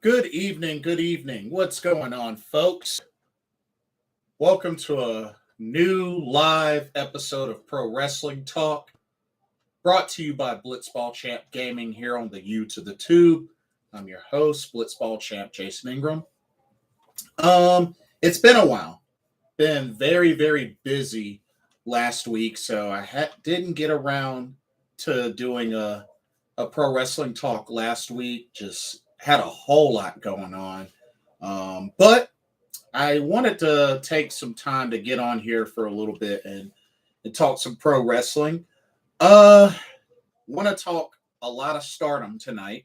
Good evening, good evening. What's going on, folks? Welcome to a new live episode of Pro Wrestling Talk, brought to you by Blitzball Champ Gaming here on the U to the Tube. I'm your host, Blitzball Champ Jason Ingram. It's been a while. Been very, very busy last week, so I didn't get around to doing a Pro Wrestling Talk last week. Just had a whole lot going on. But I wanted to take some time to get on here for a little bit and talk some pro wrestling. Want to talk a lot of Stardom tonight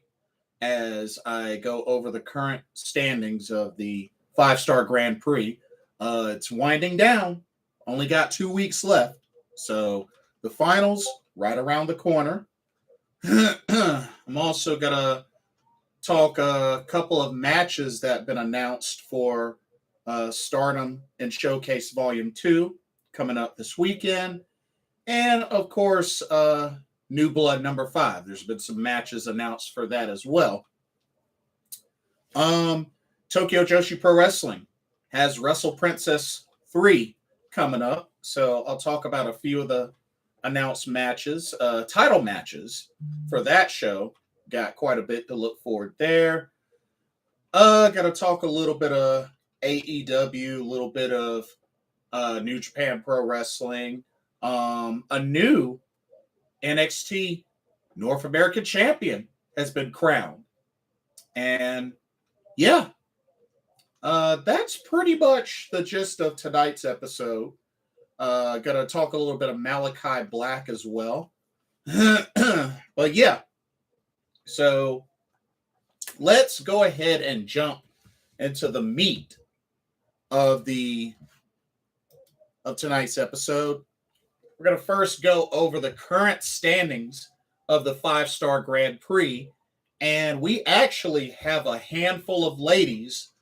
as I go over the current standings of the 5-Star Grand Prix. It's winding down. Only got 2 weeks left. So the finals right around the corner. I'm also going to talk a couple of matches that have been announced for Stardom In Showcase Volume 2 coming up this weekend. And, of course, New Blood number 5. There's been some matches announced for that as well. Tokyo Joshi Pro Wrestling has Wrestle Princess 3 coming up. So I'll talk about a few of the announced matches, title matches for that show. Got quite a bit to look forward there. Got to talk a little bit of AEW, a little bit of New Japan Pro Wrestling, a new NXT North American Champion has been crowned. And yeah, that's pretty much the gist of tonight's episode. Got to talk a little bit of Malachi Black as well. But yeah. So let's go ahead and jump into the meat of tonight's episode. We're going to first go over the current standings of the 5-Star Grand Prix, and we actually have a handful of ladies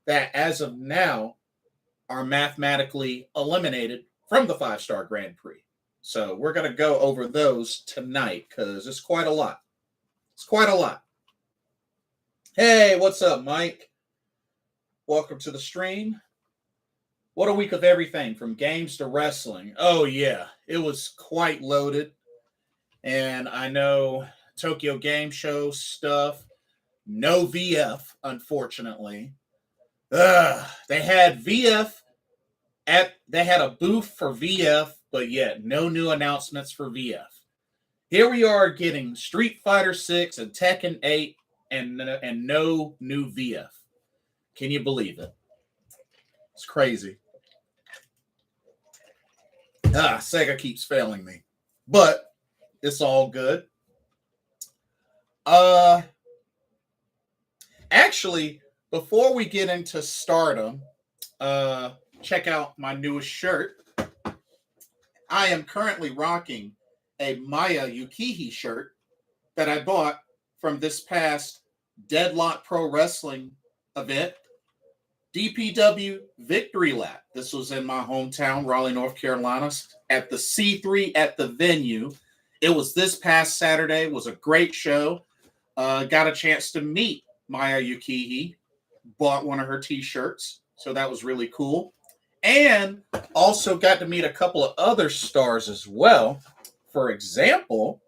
that as of now are mathematically eliminated from the 5-Star Grand Prix. So we're going to go over those tonight because it's quite a lot. It's quite a lot. Hey, what's up, Mike? Welcome to the stream. What a week of everything from games to wrestling. Oh, yeah, it was quite loaded. And I know Tokyo Game Show stuff. No VF, unfortunately. They had VF they had a booth for VF, but yet no new announcements for VF. Here we are getting Street Fighter 6 and Tekken 8 and no new VF. Can you believe it? It's crazy. Sega keeps failing me. But it's all good. Actually, before we get into Stardom, check out my newest shirt. I am currently rocking a Maya Yukihi shirt that I bought from this past Deadlock Pro Wrestling event, DPW Victory Lap. This was in my hometown, Raleigh, North Carolina, at the C3 at the venue. It was this past Saturday. It was a great show. Got a chance to meet Maya Yukihi. Bought one of her t-shirts, so that was really cool. And also got to meet a couple of other stars as well. For example,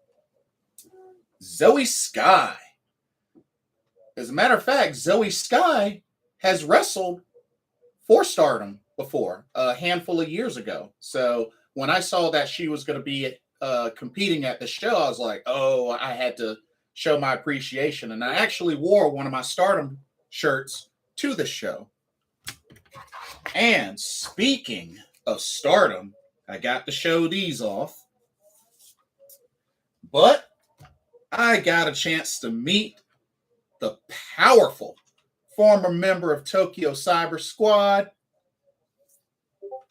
Zoe Sky. As a matter of fact, Zoe Sky has wrestled for Stardom before, a handful of years ago. So when I saw that she was going to be competing at the show, I was like, oh, I had to show my appreciation. And I actually wore one of my Stardom shirts to the show. And speaking of Stardom, I got to show these off. But I got a chance to meet the powerful former member of Tokyo Cyber Squad,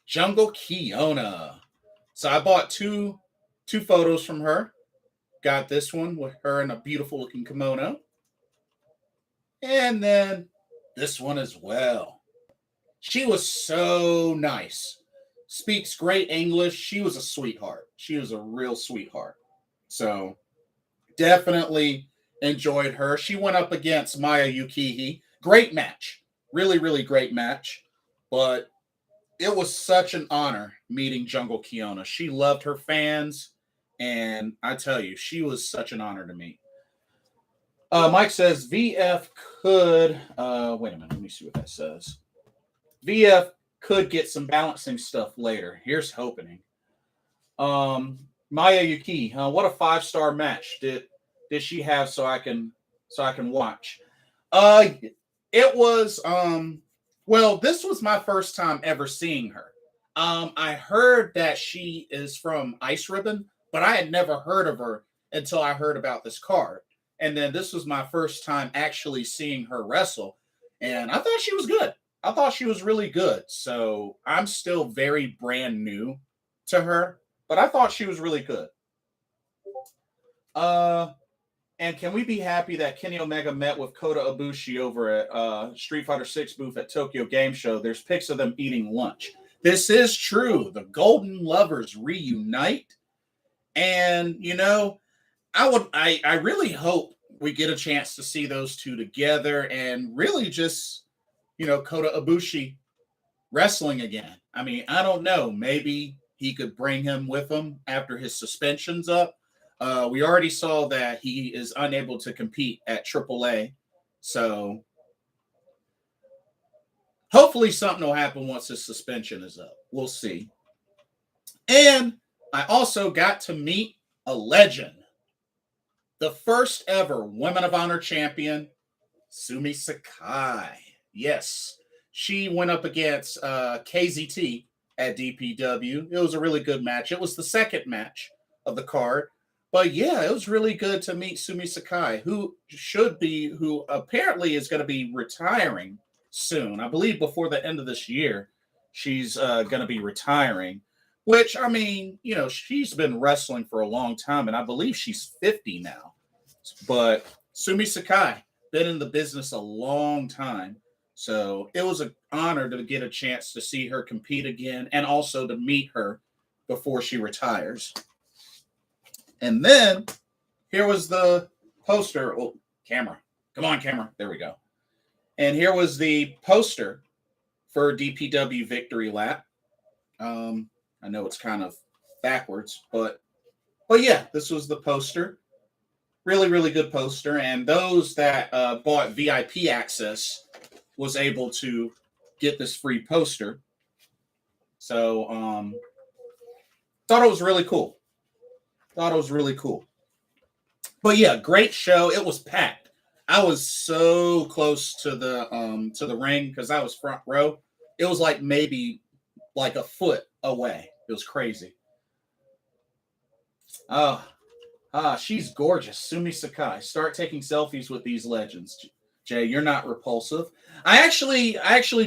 Jungle Kiona. So I bought two photos from her. Got this one with her in a beautiful looking kimono. And then this one as well. She was so nice. Speaks great English. She was a sweetheart. She was a real sweetheart. So definitely enjoyed her. She went up against Maya Yukihi. Great match. Really, really great match. But it was such an honor meeting Jungle Kiona. She loved her fans. And I tell you, she was such an honor to meet. Mike says VF could, wait a minute, let me see what that says. VF could get some balancing stuff later. Here's hoping. Maya Yuki, what a 5-star match did she have so I can watch? It was well, this was my first time ever seeing her. I heard that she is from Ice Ribbon, but I had never heard of her until I heard about this card. And then this was my first time actually seeing her wrestle. And I thought she was good. I thought she was really good. So I'm still very brand new to her, but I thought she was really good. And can we be happy that Kenny Omega met with Kota Ibushi over at Street Fighter 6 booth at Tokyo Game Show? There's pics of them eating lunch. This is true. The Golden Lovers reunite. And, you know, I really hope we get a chance to see those two together and really just, you know, Kota Ibushi wrestling again. I mean, I don't know. Maybe he could bring him with him after his suspension's up. We already saw that he is unable to compete at AAA. So hopefully something will happen once his suspension is up. We'll see. And I also got to meet a legend. The first ever Women of Honor champion, Sumi Sakai. Yes, she went up against KZT at DPW. It was a really good match. It was the second match of the card. But yeah, it was really good to meet Sumi Sakai, who apparently is going to be retiring soon. I believe before the end of this year, she's going to be retiring. Which, I mean, you know, she's been wrestling for a long time, and I believe she's 50 now. But Sumi Sakai, been in the business a long time. So it was an honor to get a chance to see her compete again and also to meet her before she retires. And then here was the poster. Oh, camera. Come on, camera. There we go. And here was the poster for DPW Victory Lap. I know it's kind of backwards, but yeah, this was the poster. Really, really good poster. And those that bought VIP access was able to get this free poster. So thought it was really cool. But yeah, great show. It was packed. I was so close to the ring because I was front row. It was like maybe like a foot away. It was crazy. She's gorgeous. Sumi Sakai. Start taking selfies with these legends. Jay, you're not repulsive. I actually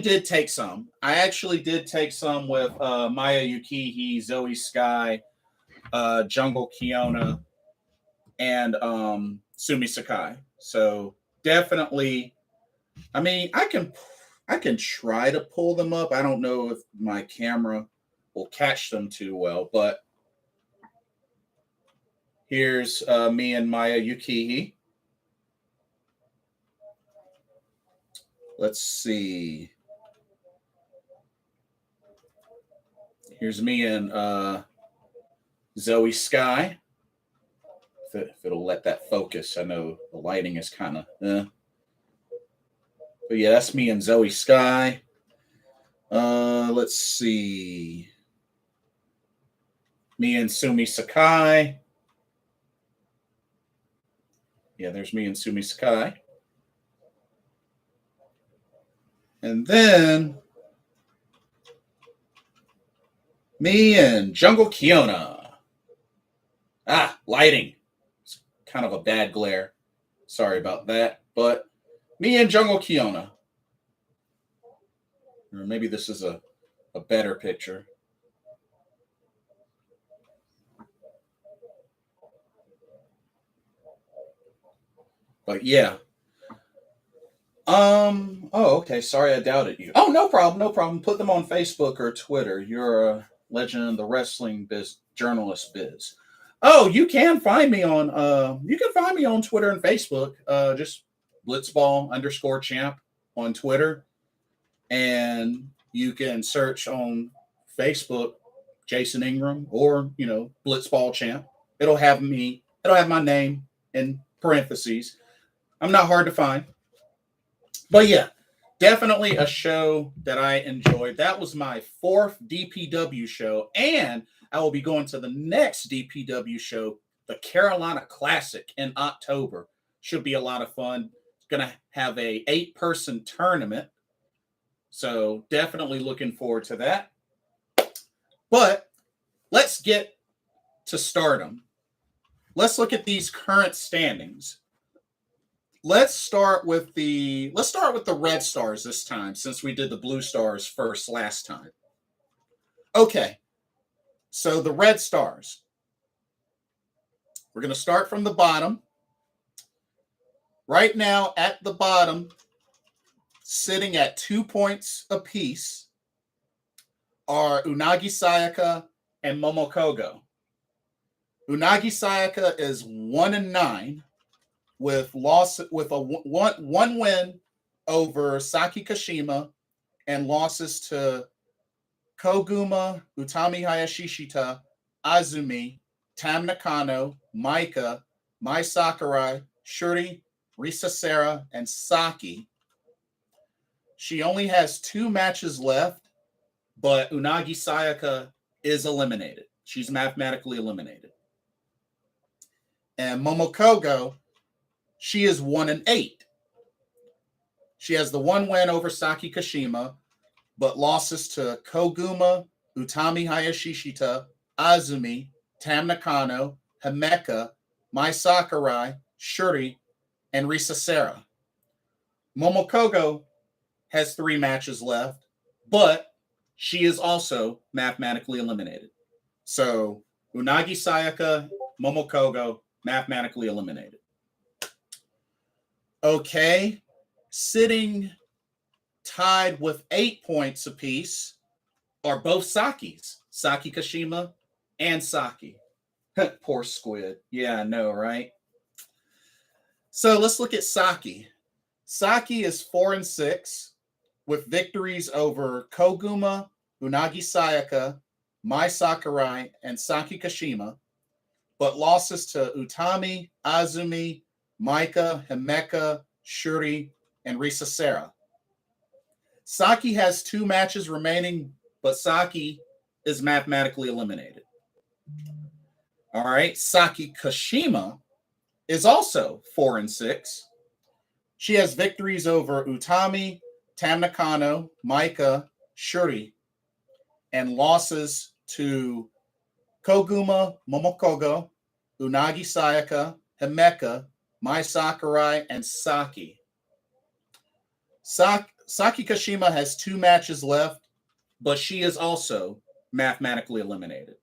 did take some. I actually did take some with Maya Yukihi, Zoe Sky, Jungle Kiona, and Sumi Sakai. So definitely, I mean, I can try to pull them up. I don't know if my camera will catch them too well, but here's me and Maya Yukihi. Let's see. Here's me and Zoe Sky. If it'll let that focus. I know the lighting is kind of But yeah, that's me and Zoe Sky. Let's see. Me and Sumi Sakai. Yeah, there's me and Sumi Sakai. And then me and Jungle Kiona. Lighting. It's kind of a bad glare. Sorry about that. But me and Jungle Kiona. Or maybe this is a better picture. But yeah. Oh, okay. Sorry, I doubted you. Oh, no problem. Put them on Facebook or Twitter. You're a legend in the wrestling journalist biz. Oh, you can find me on Twitter and Facebook. Just Blitzball _champ. on Twitter, and you can search on Facebook Jason Ingram or, Blitzball Champ. It'll have my name in parentheses. I'm not hard to find. But yeah, definitely a show that I enjoyed. That was my 4th DPW show, and I will be going to the next DPW show, the Carolina Classic, in October. Should be a lot of fun. It's going to have a 8-person tournament, so definitely looking forward to that. But let's get to Stardom. Let's look at these current standings. Let's start with the Red Stars this time, since we did the Blue Stars first last time. Okay, so the Red Stars. We're going to start from the bottom. Right now, at the bottom, sitting at 2 points apiece, are Unagi Sayaka and Momokogo. Unagi Sayaka is 1-9 with a one win over Saki Kashima and losses to Koguma, Utami Hayashishita, Azumi, Tam Nakano, Maika, Mai Sakurai, Shuri, Risa Sarah, and Saki. She only has 2 matches left, but Unagi Sayaka is eliminated. She's mathematically eliminated. And Momokogo, she is 1-8. She has the 1 win over Saki Kashima, but losses to Koguma, Utami Hayashishita, Azumi, Tam Nakano, Himeka, Mai Sakurai, Shuri, and Risa Sarah. Momokogo has 3 matches left, but she is also mathematically eliminated. So Unagi Sayaka, Momokogo, mathematically eliminated. Okay, sitting tied with 8 points apiece are both Sakis, Saki Kashima and Saki. Poor squid. Yeah, I know, right? So let's look at Saki. Saki is 4-6 with victories over Koguma, Unagi Sayaka, Mai Sakurai, and Saki Kashima, but losses to Utami, Azumi, Maika, Himeka, Shuri, and Risa Sarah. Saki has 2 matches remaining, but Saki is mathematically eliminated. All right, Saki Kashima is also 4-6. She has victories over Utami, Tam Nakano, Maika, Shuri, and losses to Koguma, Momokogo, Unagi Sayaka, Himeka, Mai Sakurai, and Saki. Saki Kashima has 2 matches left, but she is also mathematically eliminated.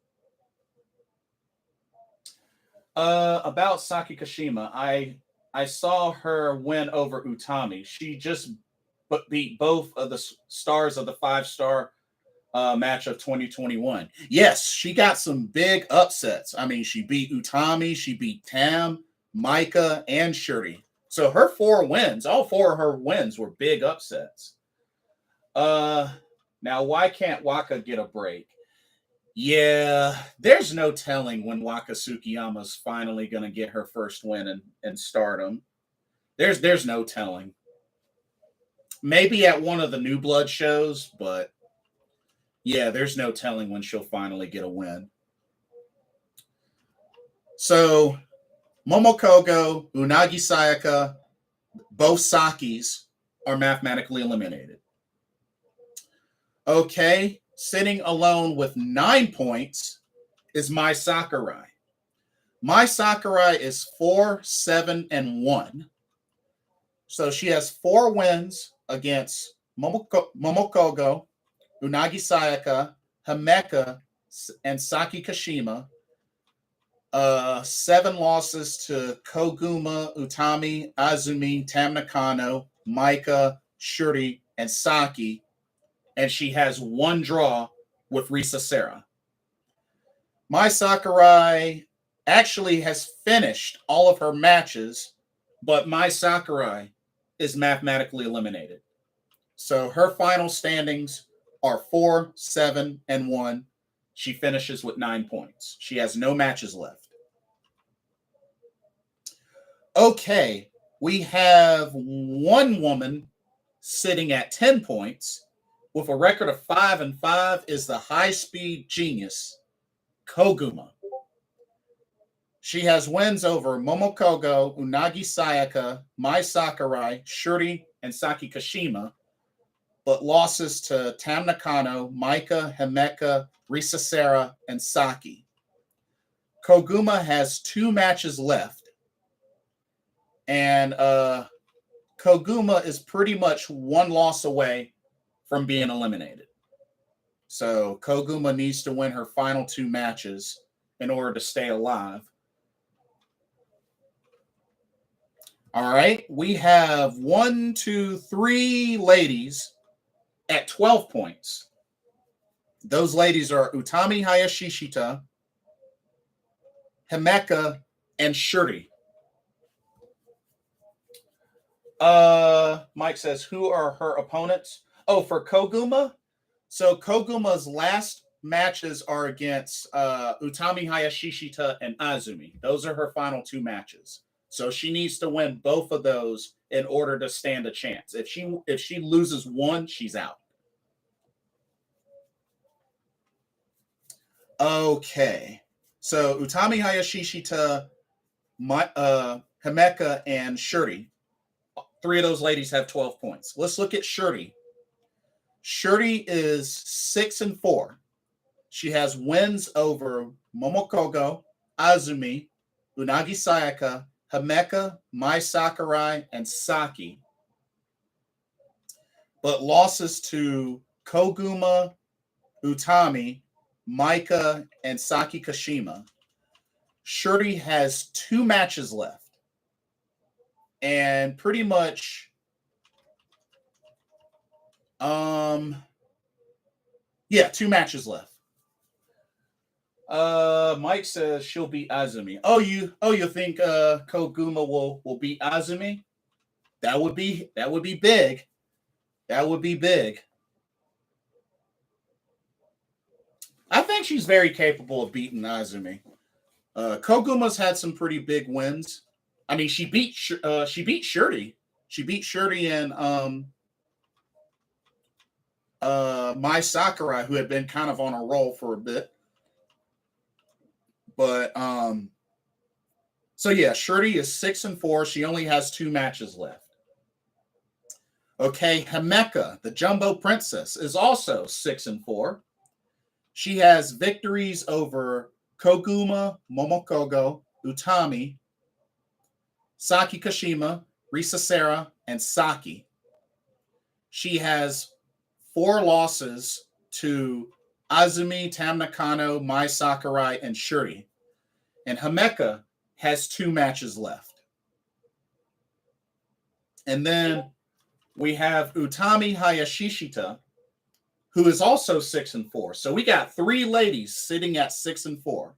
About Saki Kashima, I saw her win over Utami. She just beat both of the stars of the 5-star match of 2021. Yes, she got some big upsets. I mean, she beat Utami, she beat Tam, Maika, and Shuri. So her 4 wins, all 4 of her wins were big upsets. Now, why can't Waka get a break? Yeah, there's no telling when Waka Tsukiyama's finally going to get her first win in Stardom. There's no telling. Maybe at one of the New Blood shows, but yeah, there's no telling when she'll finally get a win. So, Momokogo, Unagi Sayaka, both Sakis are mathematically eliminated. Okay, sitting alone with 9 points is Mai Sakurai. Mai Sakurai is 4-7-1. So she has 4 wins against Momokogo, Unagi Sayaka, Himeka, and Saki Kashima. 7 losses to Koguma, Utami, Azumi, Tam Nakano, Maika, Shuri, and Saki. And she has 1 draw with Risa Sarah. Mai Sakurai actually has finished all of her matches, but Mai Sakurai is mathematically eliminated. So her final standings are 4, 7, and 1. She finishes with 9 points. She has no matches left. Okay, we have one woman sitting at 10 points with a record of 5-5 is the high-speed genius, Koguma. She has wins over Momokogo, Unagi Sayaka, Mai Sakurai, Shuri, and Saki Kashima, but losses to Tam Nakano, Maika, Himeka, Risa Sarah, and Saki. Koguma has 2 matches left, and Koguma is pretty much 1 loss away from being eliminated. So Koguma needs to win her final 2 matches in order to stay alive. All right, we have 1, 2, 3 ladies at 12 points. Those ladies are Utami Hayashishita, Himeka, and Shuri. Mike says, who are her opponents? Oh, for Koguma? So Koguma's last matches are against Utami Hayashishita and Azumi. Those are her final 2 matches. So she needs to win both of those in order to stand a chance. If she loses one, she's out. Okay. So Utami Hayashishita, Himeka, and Shuri. 3 of those ladies have 12 points. Let's look at Shuri. Shuri is 6-4. She has wins over Momokogo, Azumi, Unagi Sayaka, Himeka, Mai Sakurai, and Saki, but losses to Koguma, Utami, Maika, and Saki Kashima. Shuri has 2 matches left, and pretty much, 2 matches left. Mike says she'll beat Azumi. Oh, you think Koguma will beat Azumi? That would be big. That would be big. I think she's very capable of beating Azumi. Koguma's had some pretty big wins. I mean, she beat Shuri. She beat Shuri and Mai Sakurai, who had been kind of on a roll for a bit. But so yeah, Shuri is 6-4. She only has 2 matches left. Okay, Himeka, the Jumbo Princess, is also 6-4. She has victories over Koguma, Momokogo, Utami, Saki Kashima, Risa Sarah, and Saki. She has 4 losses to Azumi, Tam Nakano, Mai Sakurai, and Shuri. And Himeka has 2 matches left. And then we have Utami Hayashishita, who is also 6-4. So we got 3 ladies sitting at 6-4.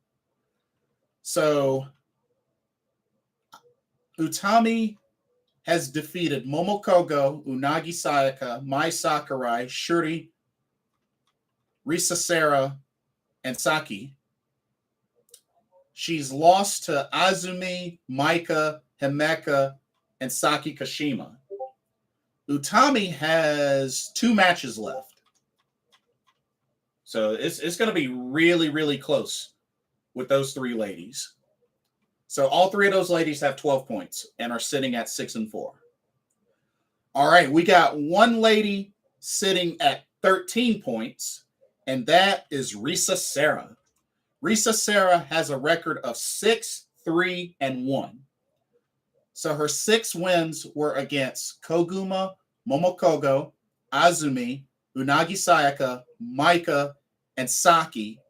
So Utami has defeated Momokogo, Unagi Sayaka, Mai Sakurai, Shuri, Risa Sarah, and Saki. She's lost to Azumi, Maika, Himeka, and Saki Kashima. Utami has 2 matches left. So it's going to be really, really close with those 3 ladies. So all 3 of those ladies have 12 points and are sitting at 6-4. All right, we got 1 lady sitting at 13 points, and that is Risa Sarah. Risa Sarah has a record of 6-3-1. So her 6 wins were against Koguma, Momokogo, Azumi, Unagi Sayaka, Maika, and Saki.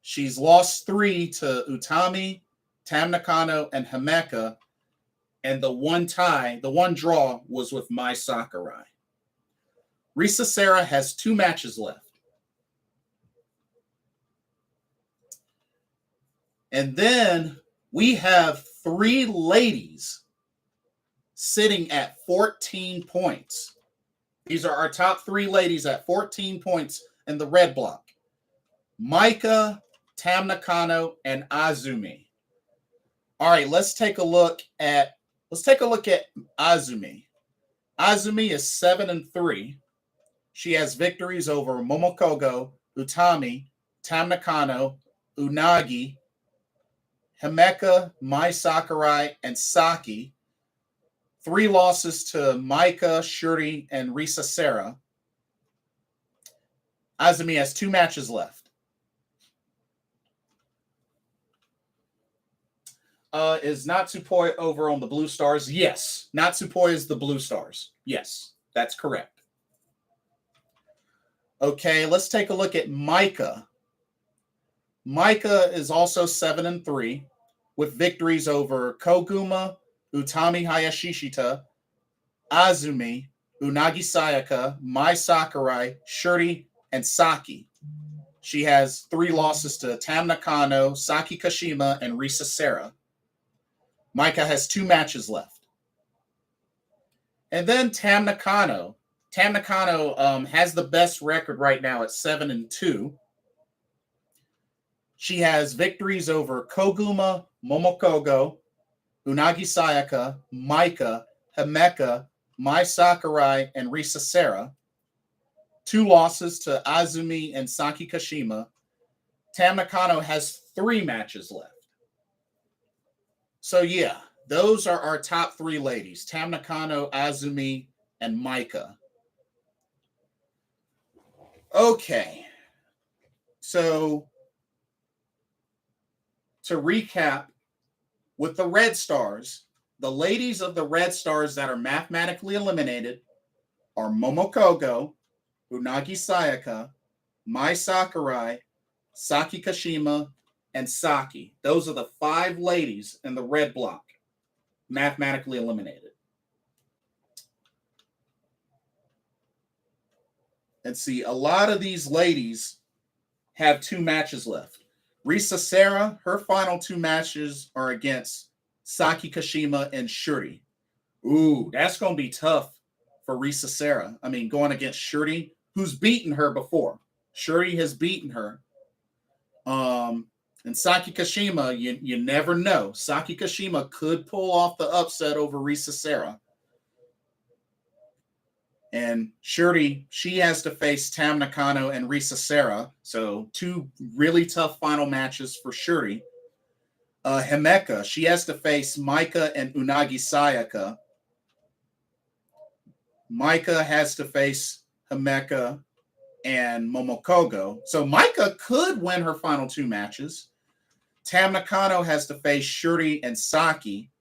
She's lost 3 to Utami, Tam Nakano, and Himeka. And the one draw was with Mai Sakurai. Risa Sarah has 2 matches left. And then we have 3 ladies sitting at 14 points. These are our top 3 ladies at 14 points in the red block. Maika, Tam Nakano, and Azumi. All right, let's take a look at Azumi. Azumi is 7-3. She has victories over Momokogo, Utami, Tam Nakano, Unagi, Himeka, Mai Sakurai, and Saki. 3 losses to Maika, Shuri, and Risa Sarah. Azumi has 2 matches left. Is Natsupoi over on the Blue Stars? Yes. Natsupoi is the Blue Stars. Yes, that's correct. Okay, let's take a look at Maika. Maika is also 7-3 with victories over Koguma, Utami Hayashishita, Azumi, Unagi Sayaka, Mai Sakurai, Shuri, and Saki. She has 3 losses to Tam Nakano, Saki Kashima, and Risa Sarah. Maika has 2 matches left. And then Tam Nakano. Tam Nakano has the best record right now at 7-2. She has victories over Koguma, Momokogo, Unagi Sayaka, Maika, Himeka, Mai Sakurai, and Risa Sarah. 2 losses to Azumi and Saki Kashima. Tam Nakano has 3 matches left. So yeah, those are our top 3 ladies. Tam Nakano, Azumi, and Maika. Okay. So to recap, with the Red Stars, the ladies of the Red Stars that are mathematically eliminated are Momokogo, Unagi Sayaka, Mai Sakurai, Saki Kashima, and Saki. Those are the 5 ladies in the red block, mathematically eliminated. And see, a lot of these ladies have 2 matches left. Risa Sarah, her final 2 matches are against Saki Kashima and Shuri. Ooh, that's going to be tough for Risa Sarah. I mean, going against Shuri, who's beaten her before. Shuri has beaten her. And Saki Kashima, you never know. Saki Kashima could pull off the upset over Risa Sarah. And Shuri, she has to face Tam Nakano and Risa Sarah. So 2 really tough final matches for Shuri. Himeka, she has to face Maika and Unagi Sayaka. Maika has to face Himeka and Momokogo. So Maika could win her final 2 matches. Tam Nakano has to face Shuri and Saki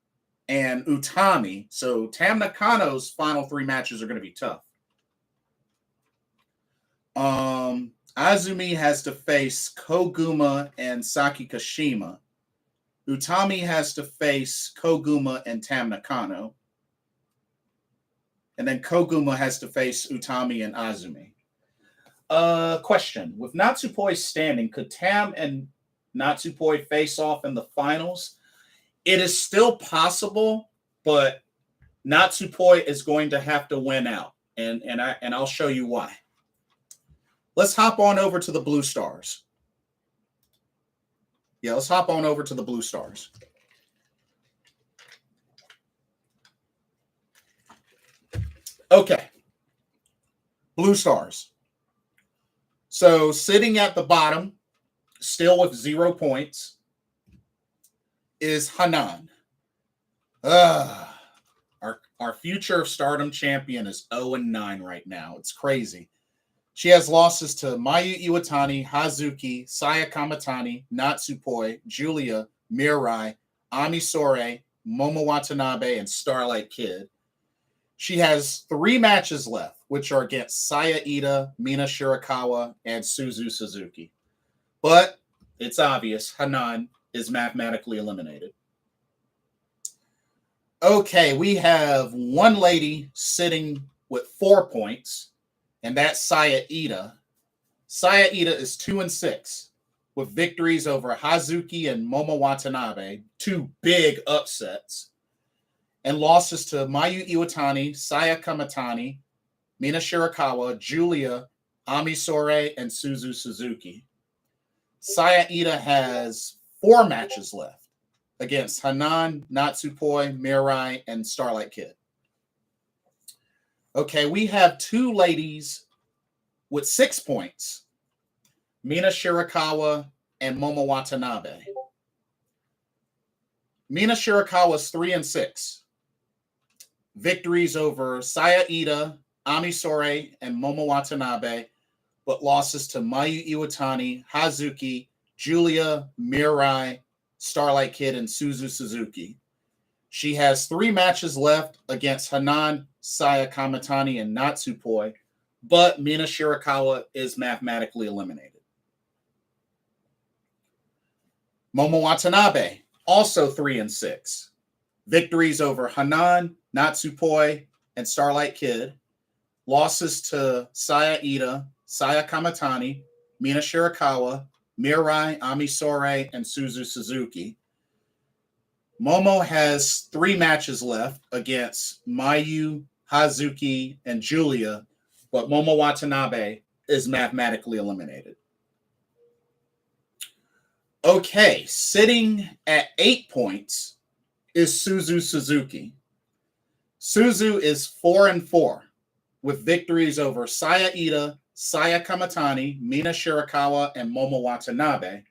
and Utami. So Tam Nakano's final 3 matches are going to be tough. Azumi has to face Koguma and Saki Kashima. Utami has to face Koguma and Tam Nakano. And then Koguma has to face Utami and Azumi. Question. With Natsupoi standing, could Tam and Natsupoi face off in the finals? It is still possible, but Natsupoi is going to have to win out. And I'll show you why. Let's hop on over to the Blue Stars. Yeah, let's hop on over to the Blue Stars. Okay. Blue Stars. So sitting at the bottom, still with 0 points, is Hanan. Our future Stardom champion is 0-9 right now. It's crazy. She has losses to Mayu Iwatani, Hazuki, Saya Kamatani, Natsupoi, Julia, Mirai, Ami Sore, Momo Watanabe, and Starlight Kid. She has 3 matches left, which are against Saya Ida, Mina Shirakawa, and Suzu Suzuki. But it's obvious Hanan is mathematically eliminated. Okay, we have one lady sitting with 4 points, and that's Saya Ida. Saya Ida is 2-6 with victories over Hazuki and Momo Watanabe, 2 big upsets, and losses to Mayu Iwatani, Saya Kamatani, Mina Shirakawa, Julia, Ami Sourei, and Suzu Suzuki. Saya Ida has 4 matches left against Hanan, Natsupoi, Mirai, and Starlight Kid. Okay, we have 2 ladies with 6 points. Mina Shirakawa and Momo Watanabe. Mina Shirakawa's 3-6. Victories over Saya Ida, Ami Sourei, and Momo Watanabe, but losses to Mayu Iwatani, Hazuki, Julia, Mirai, Starlight Kid, and Suzu Suzuki. She has 3 matches left against Hanan, Saya Kamatani, and Natsupoi, but Mina Shirakawa is mathematically eliminated. Momo Watanabe, also 3-6. Victories over Hanan, Natsupoi, and Starlight Kid. Losses to Saya Ida, Saya Kamatani, Mina Shirakawa, Mirai, Ami Sourei, and Suzu Suzuki. Momo has 3 matches left against Mayu, Hazuki, and Julia, but Momo Watanabe is mathematically eliminated. Okay, sitting at 8 points is Suzu Suzuki. Suzu is 4-4 with victories over Saya Ida, Saya Kamatani, Mina Shirakawa, and Momo Watanabe.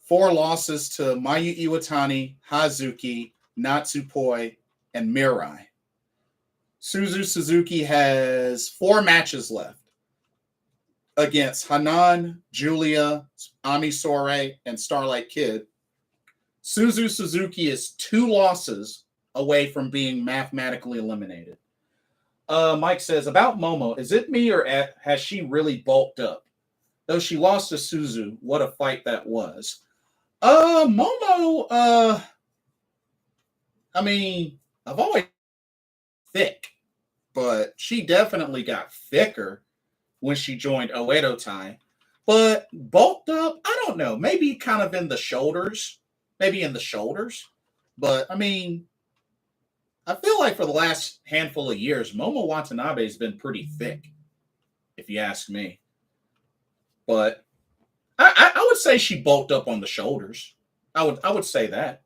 4 losses to Mayu Iwatani, Hazuki, Natsupoi, and Mirai. Suzu Suzuki has 4 matches left against Hanan, Julia, Ami Sourei, and Starlight Kid. Suzu Suzuki is 2 losses away from being mathematically eliminated. Mike says, about Momo, is it me or has she really bulked up? Though she lost to Suzu, what a fight that was. Momo, I mean, I've always been thick, but she definitely got thicker when she joined Oedo Tai. But bulked up, I don't know. Maybe kind of in the shoulders. Maybe in the shoulders. But, I mean, I feel like for the last handful of years, Momo Watanabe has been pretty thick, if you ask me. But I would say she bulked up on the shoulders. I would say that.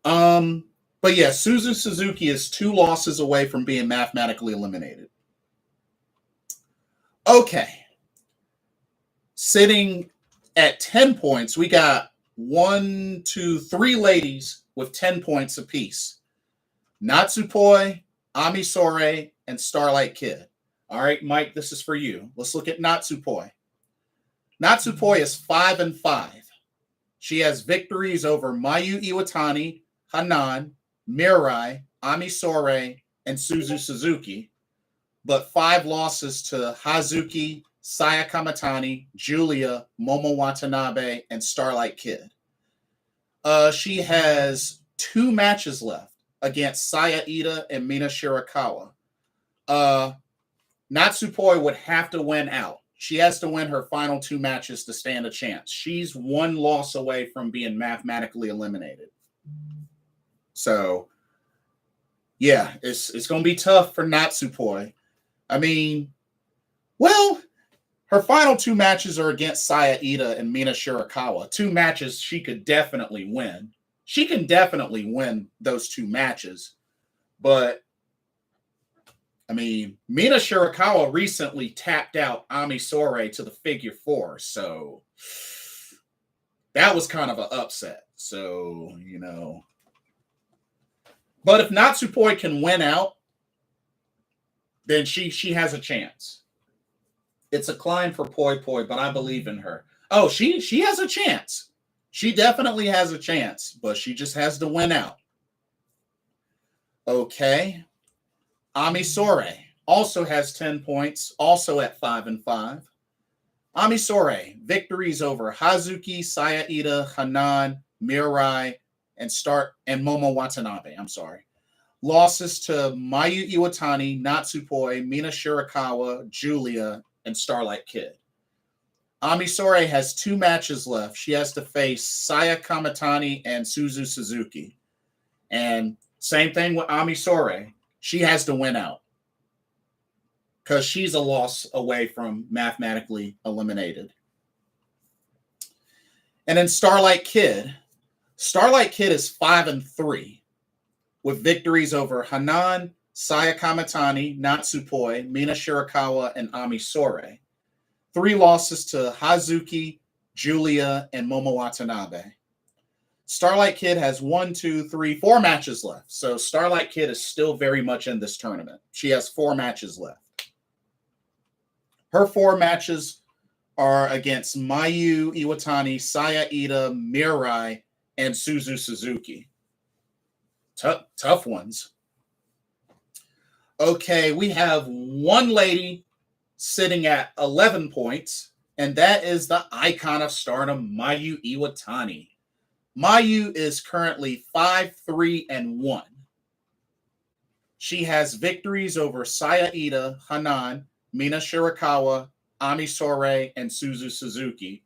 But yeah, Suzu Suzuki is 2 losses away from being mathematically eliminated. Okay. Sitting at 10 points, we got 1, 2, 3 ladies with 10 points apiece. Natsupoi, Ami Sourei, and Starlight Kid. All right, Mike, this is for you. Let's look at Natsupoi. Natsupoi is 5-5. She has victories over Mayu Iwatani, Hanan, Mirai, Ami Sourei, and Suzu Suzuki, but 5 losses to Hazuki, Saya Kamatani, Julia, Momo Watanabe, and Starlight Kid. She has 2 matches left against Saya Ida and Mina Shirakawa. Natsupoi would have to win out. She has to win her final 2 matches to stand a chance. She's 1 loss away from being mathematically eliminated. So, yeah, it's going to be tough for Natsupoi. I mean, well, her final 2 matches are against Saya Ida and Mina Shirakawa. 2 matches she could definitely win. She can definitely win those 2 matches. But, I mean, Mina Shirakawa recently tapped out Ami Sourei to the figure 4. So, that was kind of an upset. So, you know. But if Natsupoi can win out, then she has a chance. It's a climb for Poi Poi, but I believe in her. Oh, she has a chance. She definitely has a chance, but she just has to win out. Okay. Ami Sourei also has 10 points, also at 5-5. Ami Sourei, victories over Hazuki, Saya Ida, Hanan, Mirai, and Momo Watanabe. I'm sorry. Losses to Mayu Iwatani, Natsupoi, Mina Shirakawa, Julia, and Starlight Kid. Ami Sourei has 2 matches left. She has to face Saya Kamatani and Suzu Suzuki. And Same thing with Ami Sourei. She has to win out because she's a loss away from mathematically eliminated. And then Starlight Kid. Starlight Kid is 5-3 with victories over Hanan, Saya Kamatani, Natsupoi, Mina Shirakawa, and Ami Sourei. 3 losses to Hazuki, Julia, and Momo Watanabe. Starlight Kid has 4 matches left. So Starlight Kid is still very much in this tournament. She has 4 matches left. Her 4 matches are against Mayu Iwatani, Saya Ida, Mirai, and Suzu Suzuki. Tough ones. Okay, we have one lady sitting at 11 points, and that is the icon of Stardom, Mayu Iwatani. Mayu is currently 5-3-1. She has victories over Saya Ida, Hanan, Mina Shirakawa, Ami Sourei, and Suzu Suzuki.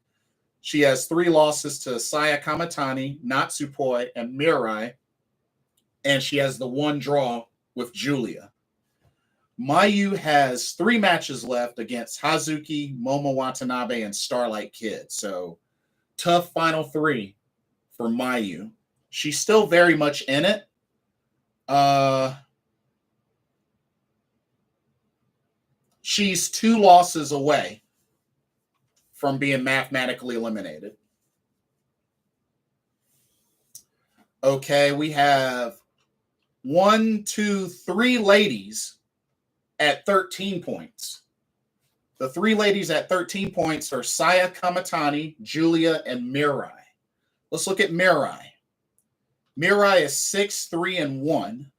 She has 3 losses to Saya Kamatani, Natsupoi, and Mirai, and she has the 1 draw with Julia. Mayu has 3 matches left against Hazuki, Momo Watanabe, and Starlight Kid. So tough final 3 for Mayu. She's still very much in it. She's 2 losses away from being mathematically eliminated. Okay, we have 3 ladies at 13 points. The 3 ladies at 13 points are Saya Kamatani, Julia, and Mirai. Let's look at Mirai. Mirai is 6-3-1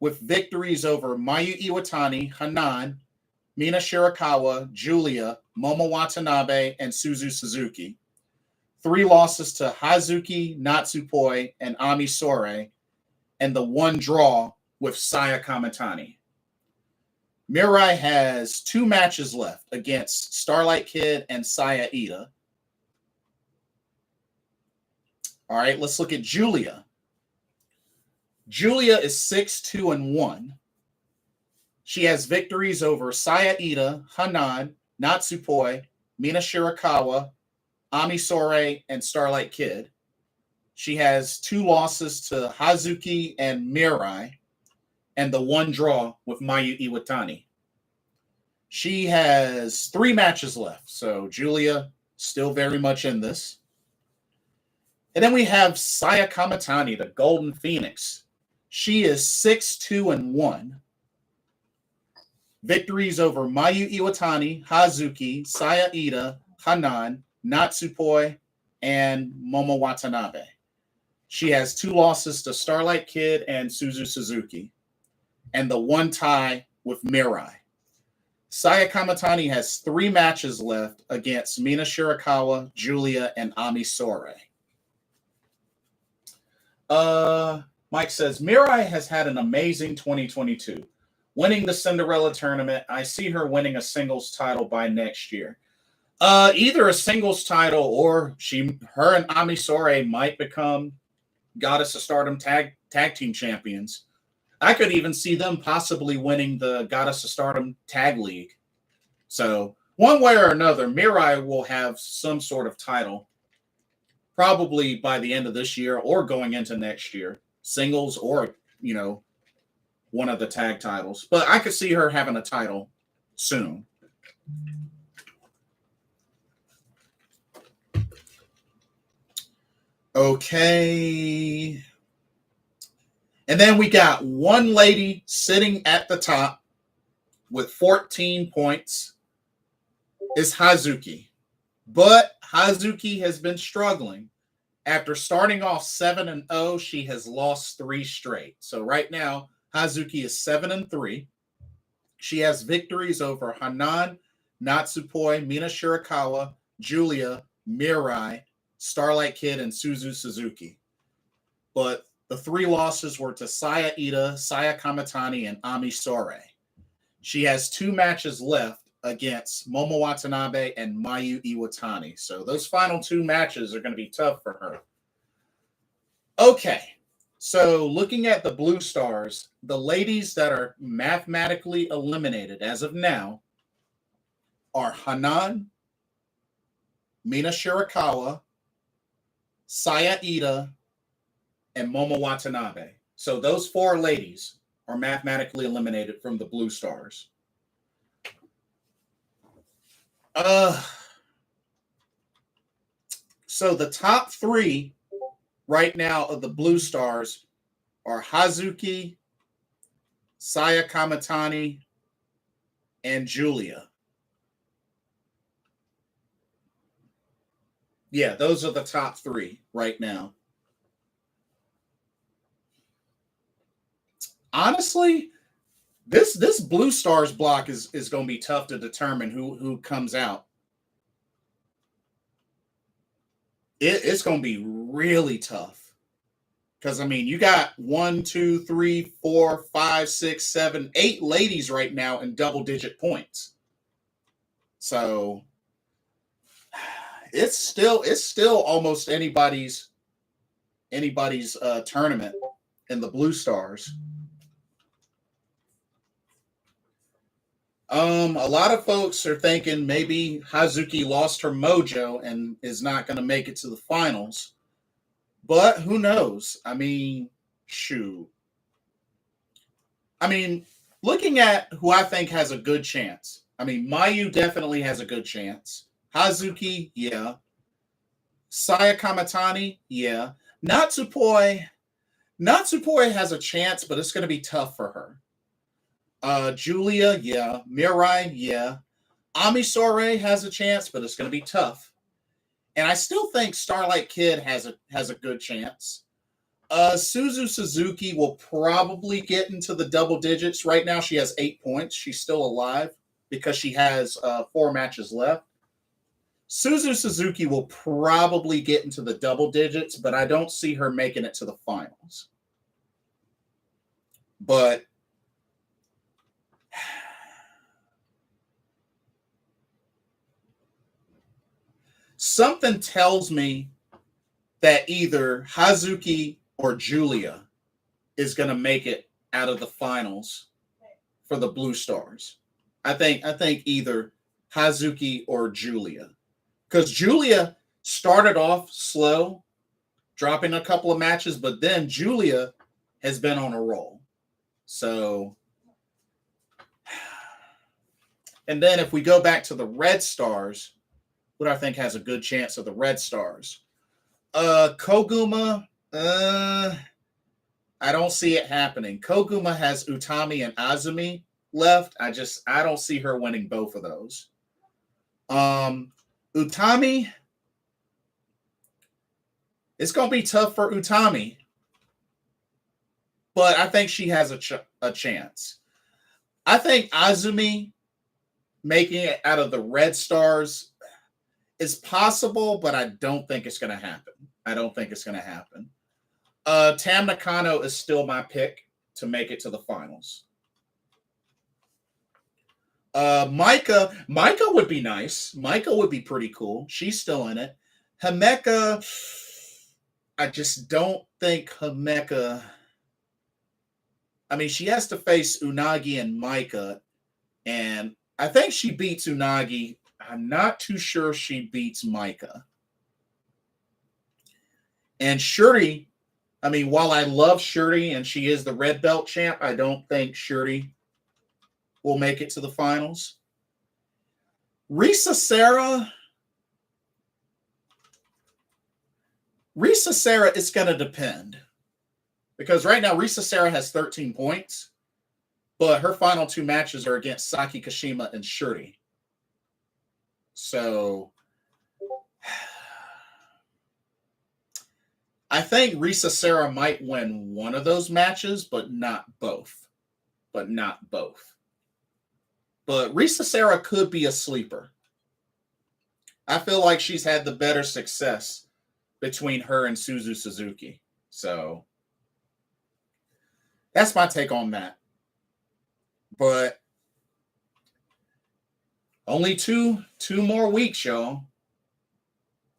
with victories over Mayu Iwatani, Hanan, Mina Shirakawa, Julia, Momo Watanabe, and Suzu Suzuki. 3 losses to Hazuki, Natsupoi, and Ami Sourei, and the 1 draw with Saya Kamatani. Mirai has 2 matches left against Starlight Kid and Saya Ida. All right, let's look at Julia. Julia is 6-2-1. She has victories over Saya Ida, Hanan, Natsupoi, Mina Shirakawa, Ami Sourei, and Starlight Kid. She has 2 losses to Hazuki and Mirai, and the 1 draw with Mayu Iwatani. She has 3 matches left, so Julia still very much in this. And then we have Saya Kamatani, the Golden Phoenix. She is 6-2-1. Victories over Mayu Iwatani, Hazuki, Saya Ida, Hanan, Natsupoi, and Momo Watanabe. She has 2 losses to Starlight Kid and Suzu Suzuki, and the 1 tie with Mirai. Saya Kamatani has 3 matches left against Mina Shirakawa, Julia, and Ami Sourei. Mike says, Mirai has had an amazing 2022. Winning the Cinderella tournament, I see her winning a singles title by next year. Either a singles title or her and Ami Sourei might become Goddess of Stardom tag team champions. I could even see them possibly winning the Goddess of Stardom tag league. So one way or another, Mirai will have some sort of title, probably by the end of this year or going into next year, singles or, one of the tag titles. But I could see her having a title soon. Okay. And then we got one lady sitting at the top with 14 points is Hazuki. But Hazuki has been struggling. After starting off 7-0, she has lost 3 straight. So right now, Hazuki is 7-3. She has victories over Hanan, Natsupoi, Mina Shirakawa, Julia, Mirai, Starlight Kid, and Suzu Suzuki. But the 3 losses were to Saya Ida, Saya Kamatani, and Ami Sourei. She has 2 matches left against Momo Watanabe and Mayu Iwatani. So those final 2 matches are going to be tough for her. Okay. So looking at the Blue Stars, the ladies that are mathematically eliminated as of now are Hanan, Mina Shirakawa, Saya Ida, and Momo Watanabe. So those four ladies are mathematically eliminated from the Blue Stars. So the top three right now of the Blue Stars are Hazuki, Saya Kamatani, and Julia. Yeah, those are the top three right now. Honestly, this Blue Stars block is going to be tough to determine who comes out. It's going to be really tough because I mean you got 1, 2, 3, 4, 5, 6, 7, 8 ladies right now in double-digit points. So it's still almost anybody's tournament in the Blue Stars. A lot of folks are thinking maybe Hazuki lost her mojo and is not going to make it to the finals. But who knows? I mean, shoot. I mean, looking at who I think has a good chance. I mean, Mayu definitely has a good chance. Hazuki, yeah. Saya Kamatani, yeah. Natsupoi has a chance, but it's going to be tough for her. Julia, yeah. Mirai, yeah. Amisore has a chance, but it's going to be tough. And I still think Starlight Kid has a good chance. Suzu Suzuki will probably get into the double digits. Right now, she has 8 points. She's still alive because she has 4 matches left. Suzu Suzuki will probably get into the double digits, but I don't see her making it to the finals. But something tells me that either Hazuki or Julia is going to make it out of the finals for the Blue Stars. I think either Hazuki or Julia. Because Julia started off slow, dropping a couple of matches, but then Julia has been on a roll. So, and then if we go back to the Red Stars, what I think has a good chance of the Red Stars. Koguma, I don't see it happening. Koguma has Utami and Azumi left. I don't see her winning both of those. Utami, it's going to be tough for Utami, but I think she has a chance. I think Azumi making it out of the Red Stars is possible, but I don't think it's going to happen. Tam Nakano is still my pick to make it to the finals. Micah would be nice. Micah would be pretty cool. She's still in it. Himeka, I just don't think Himeka. I mean, she has to face Unagi and Micah, and I think she beats Unagi. I'm not too sure she beats Micah. And Shuri, I mean, while I love Shuri and she is the red belt champ, I don't think Shuri will make it to the finals. Risa Sarah, it's going to depend. Because right now, Risa Sarah has 13 points, but her final 2 matches are against Saki Kashima and Shuri. So I think Risa Sarah might win one of those matches, but not both. But Risa Sarah could be a sleeper. I feel like she's had the better success between her and Suzu Suzuki. So that's my take on that. But only two more weeks, y'all.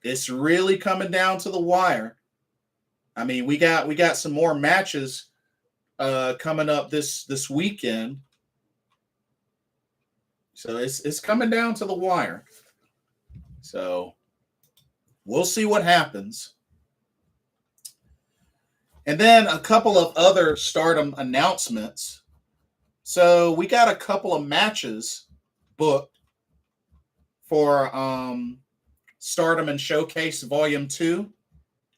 It's really coming down to the wire. I mean, we got some more matches coming up this weekend. So it's coming down to the wire. So we'll see what happens. And then a couple of other Stardom announcements. So we got a couple of matches booked for Stardom In Showcase Volume 2,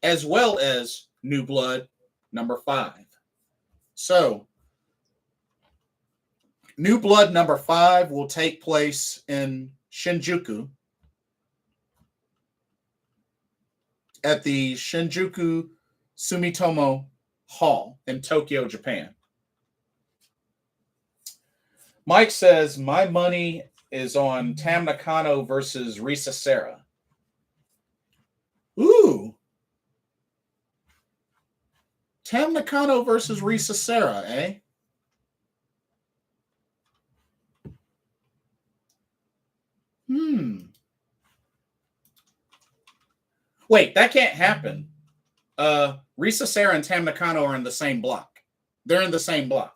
as well as New Blood number 5. So New Blood number 5 will take place in Shinjuku at the Shinjuku Sumitomo Hall in Tokyo, Japan. Mike says, my money is on Tam Nakano versus Risa Sarah. Ooh. Tam Nakano versus Risa Sarah, eh? Wait, that can't happen. Risa Sarah and Tam Nakano are in the same block. They're in the same block.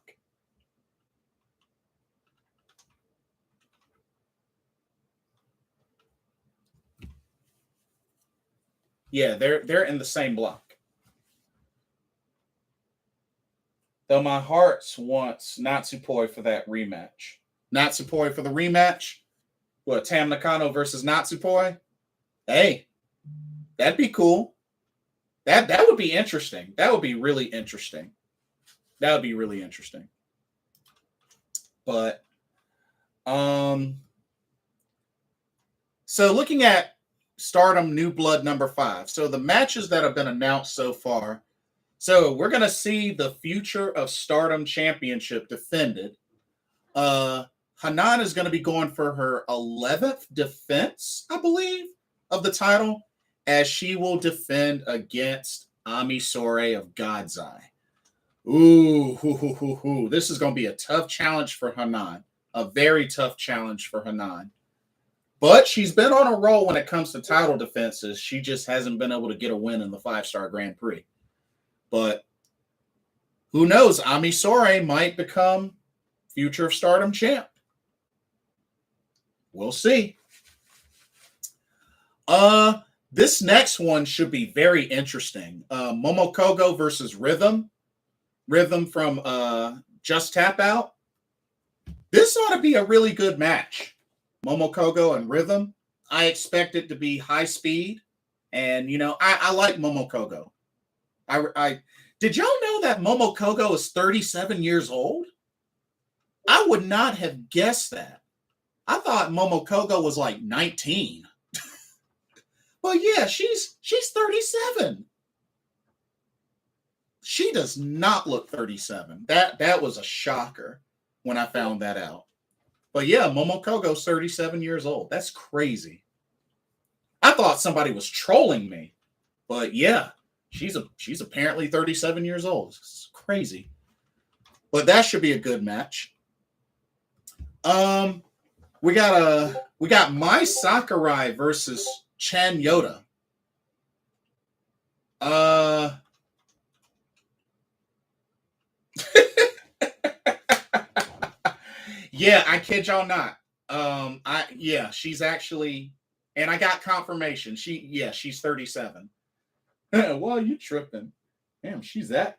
Yeah, they're in the same block. Though my heart wants Natsupoi for that rematch. Natsupoi for the rematch? What, Tam Nakano versus Natsupoi? Hey, that'd be cool. That would be interesting. That would be really interesting. That would be really interesting. But so looking at Stardom New Blood number 5. So the matches that have been announced so far. So we're going to see the future of Stardom Championship defended. Hanan is going to be going for her 11th defense, I believe, of the title, as she will defend against Ami Sourei of God's Eye. Ooh, this is going to be a tough challenge for Hanan. A very tough challenge for Hanan. But she's been on a roll when it comes to title defenses. She just hasn't been able to get a win in the 5-Star Grand Prix. But who knows? Ami Sourei might become future of Stardom champ. We'll see. This next one should be very interesting. Momokogo versus Rhythm. Rhythm from Just Tap Out. This ought to be a really good match. Momokogo and Rhythm. I expect it to be high speed. And, you know, I like Momokogo. I did y'all know that Momokogo is 37 years old? I would not have guessed that. I thought Momokogo was like 19. But yeah, she's 37. She does not look 37. That was a shocker when I found that out. But yeah, Momokogo's 37 years old. That's crazy. I thought somebody was trolling me. But yeah, she's apparently 37 years old. It's crazy. But that should be a good match. We got Mai Sakurai versus Chan Yoda. Yeah, I kid y'all not. She's actually, and I got confirmation. She's 37. Well, you tripping. Damn, she's that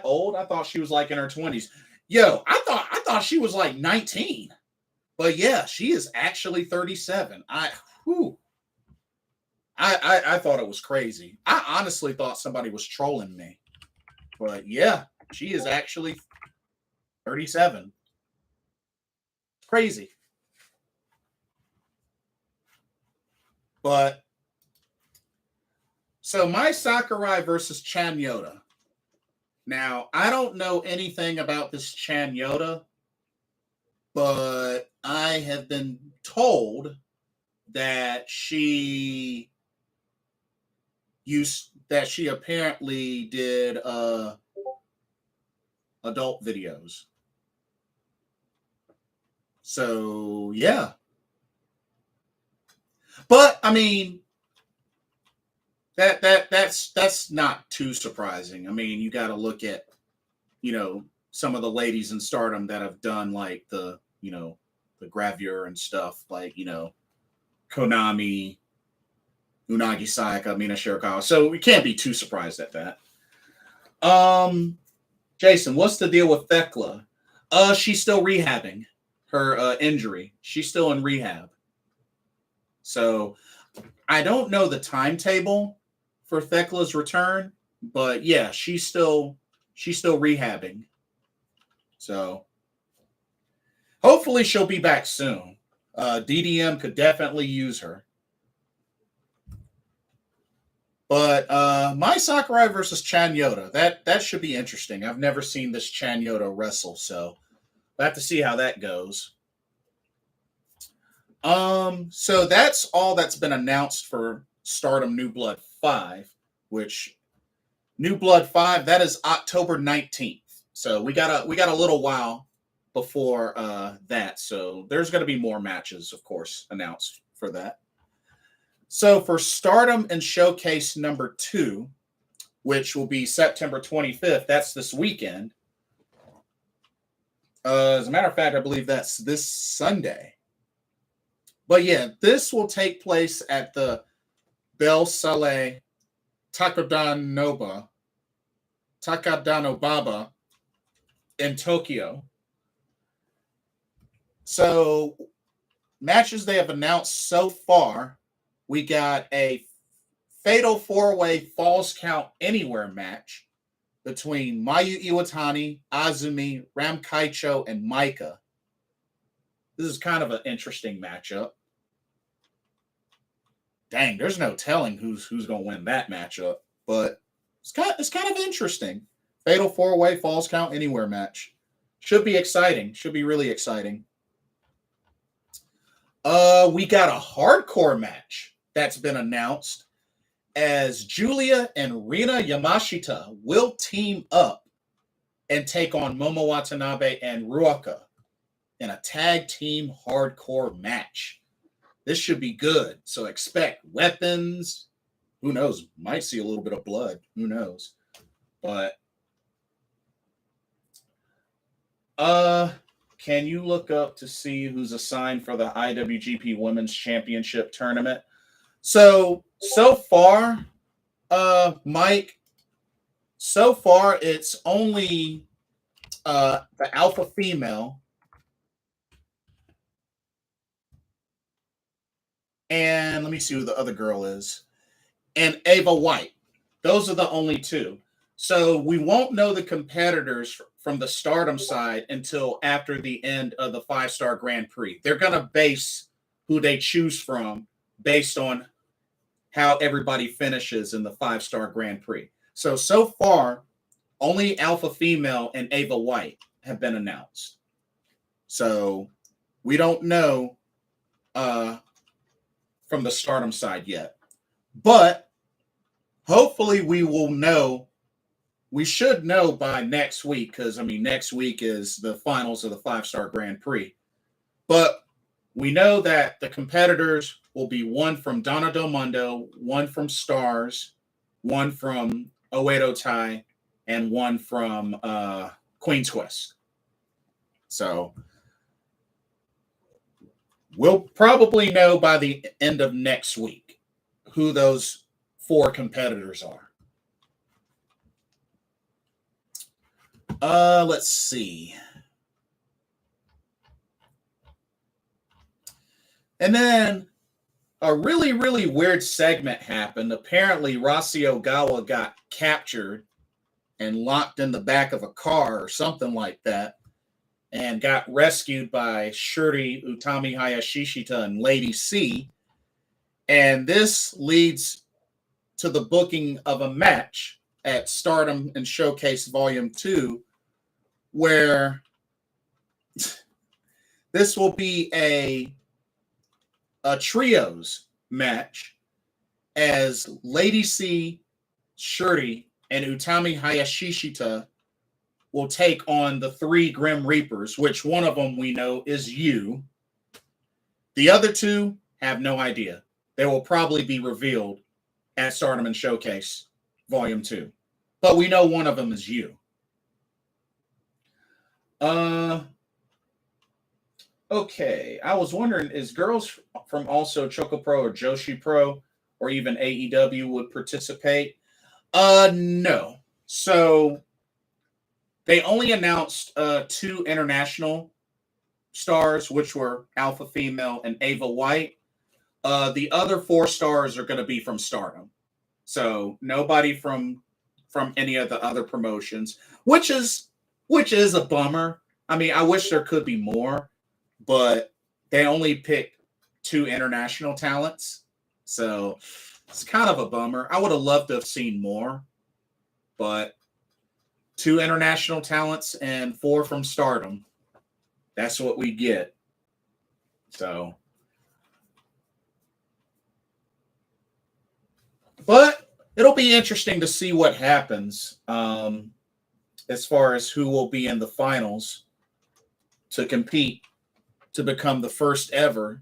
old? I thought she was like in her 20s. Yo, I thought she was like 19. But yeah, she is actually 37. I thought it was crazy. I honestly thought somebody was trolling me. But yeah, she is actually 37. Crazy. But so Mai Sakurai versus Chan Yoda. Now, I don't know anything about this Chan Yoda, but I have been told that she apparently did adult videos. So yeah. But I mean, That's not too surprising. I mean, you got to look at, some of the ladies in Stardom that have done like the gravure and stuff, like Konami, Unagi Sayaka, Mina Shirakawa. So we can't be too surprised at that. Jason, what's the deal with Thekla? She's still rehabbing her injury. She's still in rehab. So I don't know the timetable for Thekla's return, but yeah, she's still rehabbing. So hopefully she'll be back soon. DDM could definitely use her. But Mai Sakurai versus Chan Yoda, that should be interesting. I've never seen this Chan Yoda wrestle, so we'll have to see how that goes. So that's all that's been announced for Stardom New Blood 5, which New Blood 5, that is October 19th. So we got a little while before that. So there's going to be more matches, of course, announced for that. So for Stardom In Showcase number 2, which will be September 25th, that's this weekend. As a matter of fact, I believe that's this Sunday. But yeah, this will take place at the Bell Saleh Takadanobaba in Tokyo. So matches they have announced so far, we got a fatal 4-way Falls Count Anywhere match between Mayu Iwatani, Azumi, Ram Kaicho, and Maika. This is kind of an interesting matchup. Dang, there's no telling who's going to win that matchup, but it's kind of interesting. Fatal 4-way Falls Count Anywhere match. Should be exciting. Should be really exciting. We got a hardcore match that's been announced, as Julia and Rina Yamashita will team up and take on Momo Watanabe and Ruaka in a tag team hardcore match. This should be good. So expect weapons. Who knows? Might see a little bit of blood. Who knows? But can you look up to see who's assigned for the IWGP Women's Championship tournament? So far, Mike, so far it's only the alpha female and let me see who the other girl is, and Ava White. Those are the only two. So we won't know the competitors from the Stardom side until after the end of the 5-Star Grand Prix. They're going to base who they choose from based on how everybody finishes in the 5-Star Grand Prix. So far, only Alpha Female and Ava White have been announced. So we don't know from the Stardom side yet. But hopefully we will know. We should know by next week, because, next week is the finals of the 5-Star Grand Prix. But we know that the competitors will be one from Donna Del Mundo, one from Stars, one from Oedo Tai, and one from Queen's Quest. So we'll probably know by the end of next week who those 4 competitors are. Let's see. And then a really, really weird segment happened. Apparently, Rossi Ogawa got captured and locked in the back of a car or something like that, and got rescued by Shuri, Utami Hayashishita, and Lady C. And this leads to the booking of a match at Stardom In Showcase Volume 2, where this will be a trios match, as Lady C, Shuri, and Utami Hayashishita will take on the 3 Grim Reapers, which one of them we know is you. The other 2 have no idea. They will probably be revealed at Stardom In Showcase Volume 2. But we know one of them is you. Okay. I was wondering, is girls from also Choco Pro or Joshi Pro or even AEW would participate? No. So they only announced 2 international stars, which were Alpha Female and Ava White. The other 4 stars are going to be from Stardom. So nobody from any of the other promotions, which is a bummer. I mean, I wish there could be more, but they only picked 2 international talents. So it's kind of a bummer. I would have loved to have seen more, but 2 international talents and 4 from Stardom. That's what we get. So, but it'll be interesting to see what happens as far as who will be in the finals to compete to become the first ever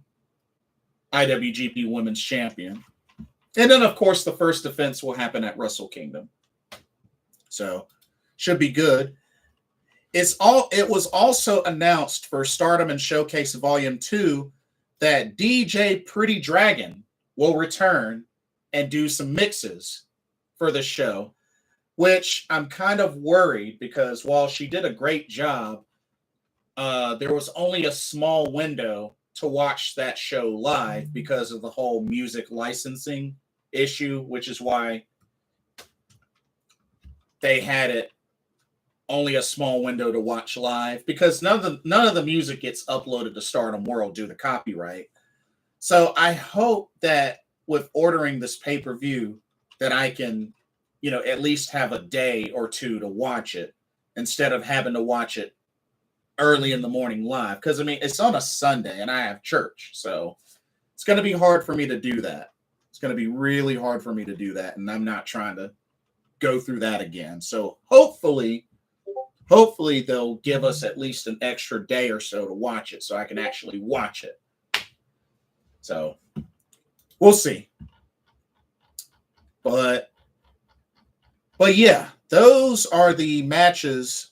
IWGP Women's Champion. And then, of course, the first defense will happen at Wrestle Kingdom. So, should be good. It was also announced for Stardom In Showcase Volume 2 that DJ Pretty Dragon will return and do some mixes for the show, which I'm kind of worried because while she did a great job, there was only a small window to watch that show live because of the whole music licensing issue, which is why they had it only a small window to watch live, because none of the music gets uploaded to Stardom World due to copyright. So I hope that with ordering this pay-per-view that I can, at least have a day or 2 to watch it instead of having to watch it early in the morning live. Because, I mean, it's on a Sunday and I have church. So it's going to be hard for me to do that. It's going to be really hard for me to do that. And I'm not trying to go through that again. So hopefully they'll give us at least an extra day or so to watch it so I can actually watch it. So we'll see. But yeah, those are the matches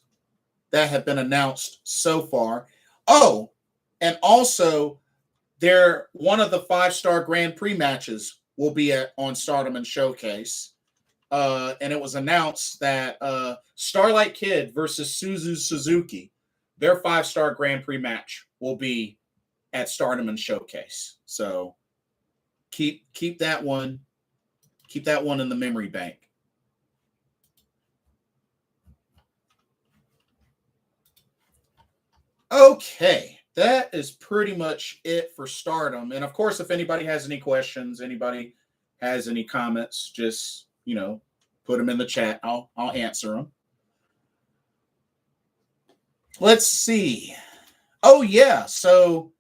that have been announced so far. Oh, and also one of the 5-star Grand Prix matches will be on Stardom In Showcase. And it was announced that Starlight Kid versus Suzu Suzuki, their 5-star Grand Prix match will be at Stardom In Showcase. So keep that one in the memory bank. Okay, that is pretty much it for Stardom. And of course, if anybody has any questions, anybody has any comments, just put them in the chat. I'll answer them. Let's see. Oh yeah, so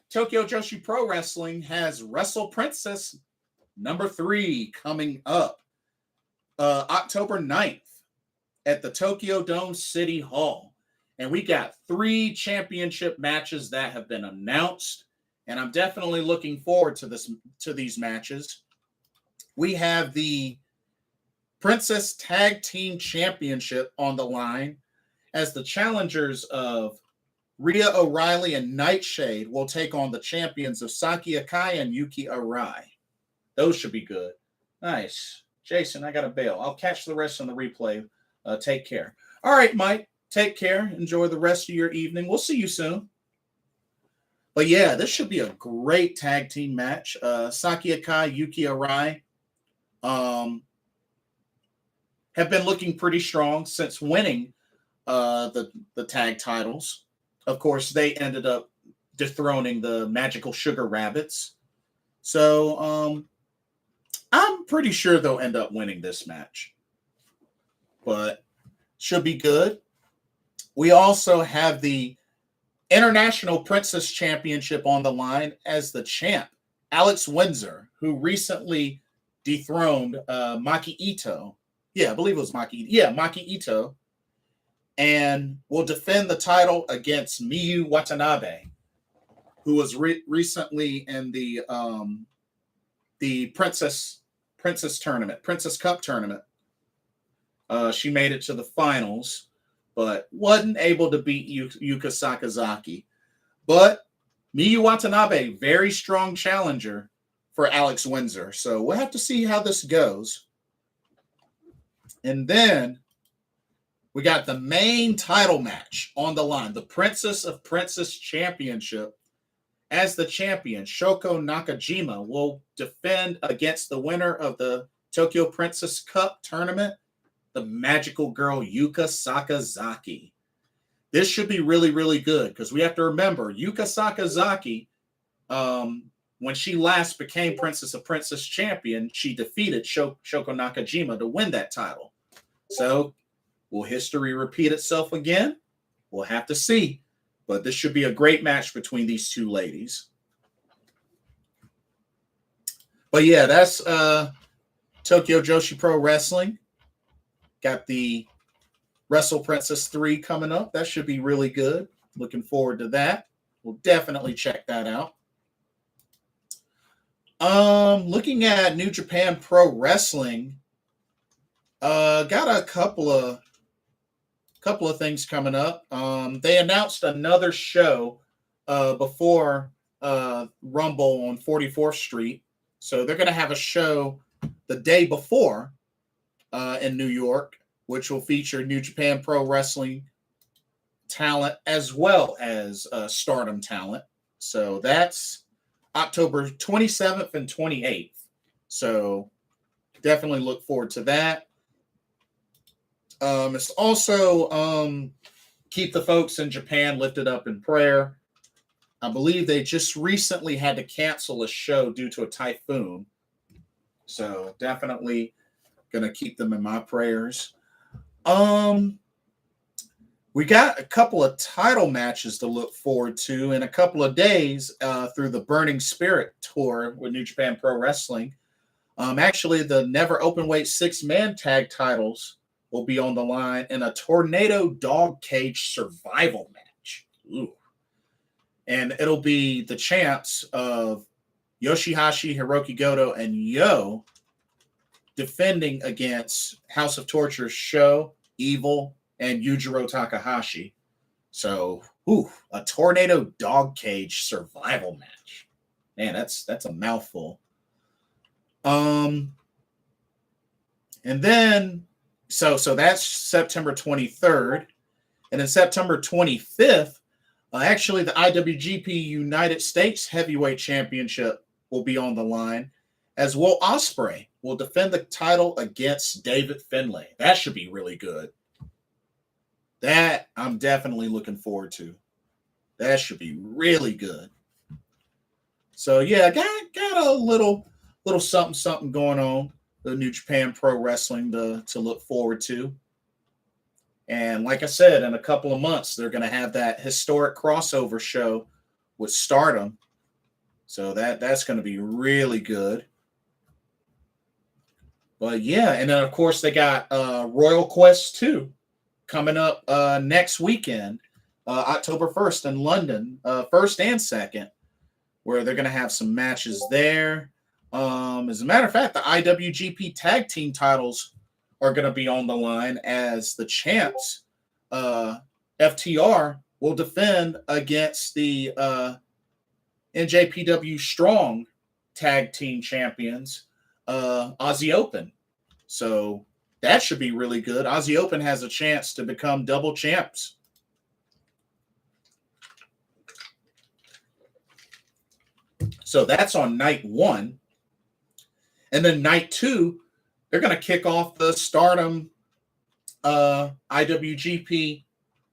Tokyo Joshi Pro Wrestling has Wrestle Princess number 3 coming up October 9th at the Tokyo Dome City Hall. And we got 3 championship matches that have been announced, and I'm definitely looking forward to these matches. We have the Princess Tag Team Championship on the line as the challengers of Rhea O'Reilly and Nightshade will take on the champions of Saki Kashima and Yuki Arai. Those should be good. Nice. Jason, I got to bail. I'll catch the rest on the replay. Take care. All right, Mike. Take care. Enjoy the rest of your evening. We'll see you soon. But yeah, this should be a great tag team match. Saki Kashima, Yuki Arai have been looking pretty strong since winning the tag titles. Of course, they ended up dethroning the Magical Sugar Rabbits. So I'm pretty sure they'll end up winning this match. But should be good. We also have the International Princess Championship on the line as the champ, Alex Windsor, who recently dethroned Maki Ito. Yeah, I believe it was Maki. Yeah, Maki Ito. And will defend the title against Miyu Watanabe, who was recently in the the Princess tournament, Princess Cup tournament. She made it to the finals, but wasn't able to beat Yuka Sakazaki. But Miyu Watanabe, very strong challenger for Alex Windsor. So we'll have to see how this goes. And then we got the main title match on the line, the Princess of Princess Championship. As the champion, Shoko Nakajima will defend against the winner of the Tokyo Princess Cup tournament, the magical girl Yuka Sakazaki. This should be really, really good because we have to remember Yuka Sakazaki, when she last became Princess of Princess Champion, she defeated Shoko Nakajima to win that title. So will history repeat itself again? We'll have to see. But this should be a great match between these two ladies. But yeah, that's Tokyo Joshi Pro Wrestling. Got the Wrestle Princess 3 coming up. That should be really good. Looking forward to that. We'll definitely check that out. Looking at New Japan Pro Wrestling, got a couple of things coming up. They announced another show before Rumble on 44th Street. So they're going to have a show the day before in New York, which will feature New Japan Pro Wrestling talent as well as Stardom talent. So that's October 27th and 28th. So definitely look forward to that. It's also keep the folks in Japan lifted up in prayer. I believe they just recently had to cancel a show due to a typhoon. So definitely going to keep them in my prayers. We got a couple of title matches to look forward to in a couple of days through the Burning Spirit tour with New Japan Pro Wrestling. Actually, the Never Openweight 6-man tag titles will be on the line in a tornado dog cage survival match. Ooh. And it'll be the champs of Yoshihashi, Hiroki Goto, and Yo defending against House of Torture Sho, Evil, and Yujiro Takahashi. So, a tornado dog cage survival match. Man, that's a mouthful. And then so that's September 23rd. And then September 25th, actually the IWGP United States Heavyweight Championship will be on the line, as Will Ospreay will defend the title against David Finlay. That should be really good. That I'm definitely looking forward to. That should be really good. So yeah, got a little something going on. The New Japan Pro Wrestling to look forward to. And like I said, in a couple of months, they're going to have that historic crossover show with Stardom. So that's going to be really good. But yeah, and then of course they got Royal Quest 2 coming up next weekend, October 1st in London, 1st and 2nd, where they're going to have some matches there. As a matter of fact, the IWGP tag team titles are going to be on the line as the champs, FTR, will defend against the NJPW Strong tag team champions, Aussie Open. So that should be really good. Aussie Open has a chance to become double champs. So that's on night 1. And then night 2, they're going to kick off the Stardom IWGP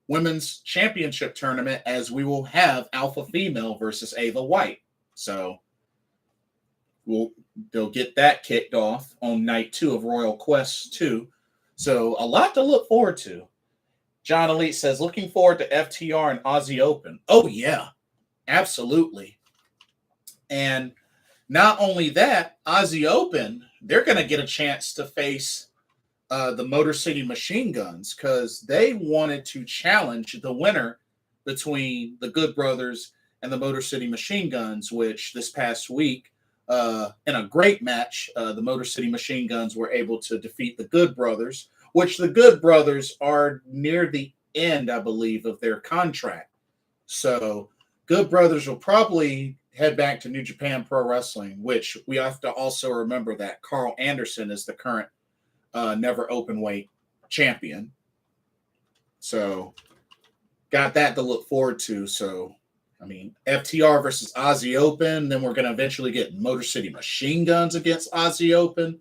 Women's Championship Tournament, as we will have Alpha Female versus Ava White. So they'll get that kicked off on night 2 of Royal Quest 2. So a lot to look forward to. John Elite says, looking forward to FTR and Aussie Open. Oh, yeah, absolutely. And not only that, Aussie Open, they're going to get a chance to face the Motor City Machine Guns, because they wanted to challenge the winner between the Good Brothers and the Motor City Machine Guns, which this past week in a great match, the Motor City Machine Guns were able to defeat the Good Brothers, which the Good Brothers are near the end, I believe, of their contract. So Good Brothers will probably head back to New Japan Pro Wrestling, which we have to also remember that Carl Anderson is the current Never Openweight champion. So got that to look forward to. So, I mean, FTR versus Aussie Open. Then we're going to eventually get Motor City Machine Guns against Aussie Open.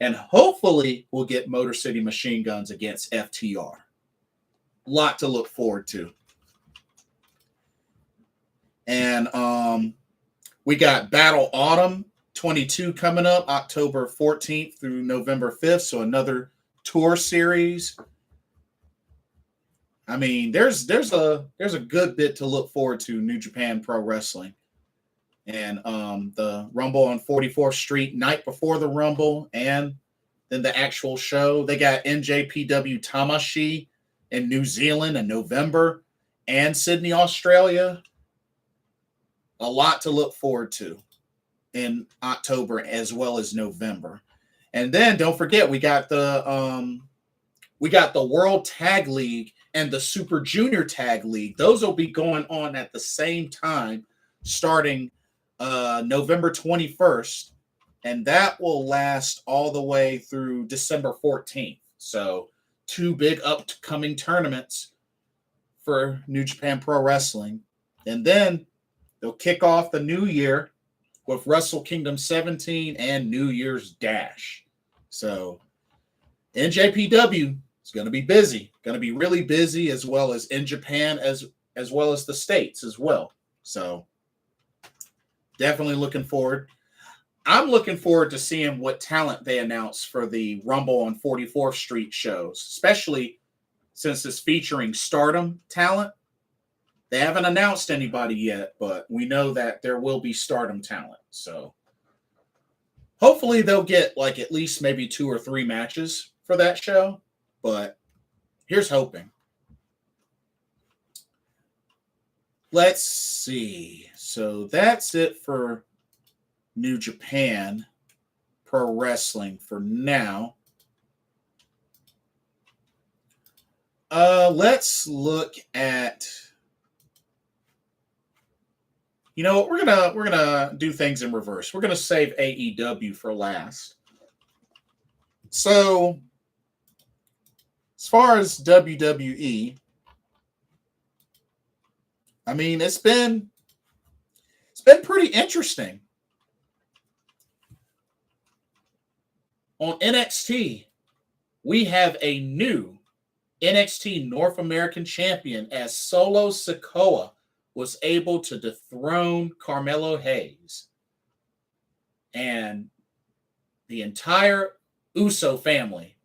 And hopefully we'll get Motor City Machine Guns against FTR. Lot to look forward to. And we got Battle Autumn 22 coming up, October 14th through November 5th. So another tour series. I mean, there's a good bit to look forward to New Japan Pro Wrestling. And the Rumble on 44th Street night before the Rumble, and then the actual show. They got NJPW Tamashii in New Zealand in November and Sydney, Australia. A lot to look forward to in October as well as November. And then don't forget, we got the World Tag League and the Super Junior Tag League. Those will be going on at the same time, starting November 21st, and that will last all the way through December 14th. So 2 big upcoming tournaments for New Japan Pro Wrestling. And then they'll kick off the new year with Wrestle Kingdom 17 and New Year's Dash. So NJPW is going to be busy, going to be really busy, as well as in Japan, as well as the States as well. So definitely looking forward. I'm looking forward to seeing what talent they announce for the Rumble on 44th Street shows, especially since it's featuring Stardom talent. They haven't announced anybody yet, but we know that there will be Stardom talent. So hopefully they'll get like at least maybe 2 or 3 matches for that show. But here's hoping. Let's see. So that's it for New Japan Pro Wrestling for now. Let's look at. You know what? We're gonna do things in reverse. We're gonna save AEW for last. So, as far as WWE, I mean, it's been pretty interesting. On NXT, we have a new NXT North American Champion as Solo Sikoa was able to dethrone Carmelo Hayes. And the entire Uso family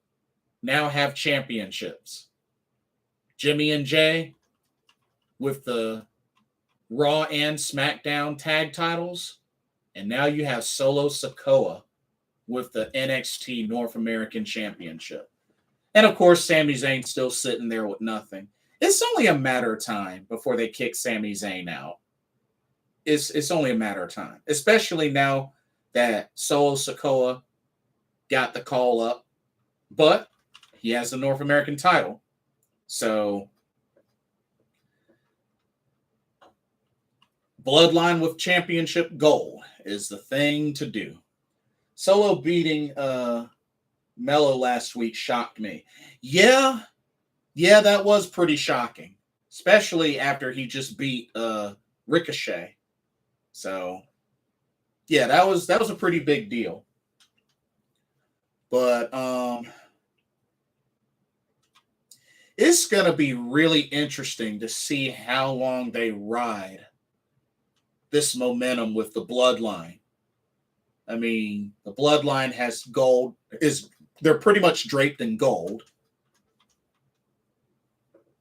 now have championships. Jimmy and Jay with the Raw and SmackDown tag titles. And now you have Solo Sikoa with the NXT North American Championship. And of course, Sami Zayn's still sitting there with nothing. It's only a matter of time before they kick Sami Zayn out. It's only a matter of time, especially now that Solo Sikoa got the call up, but he has the North American title. So Bloodline with championship gold is the thing to do. Solo beating Mello last week shocked me. Yeah, that was pretty shocking, especially after he just beat Ricochet. So, yeah, that was a pretty big deal. But it's going to be really interesting to see how long they ride this momentum with the Bloodline. I mean, the Bloodline has gold. They're pretty much draped in gold.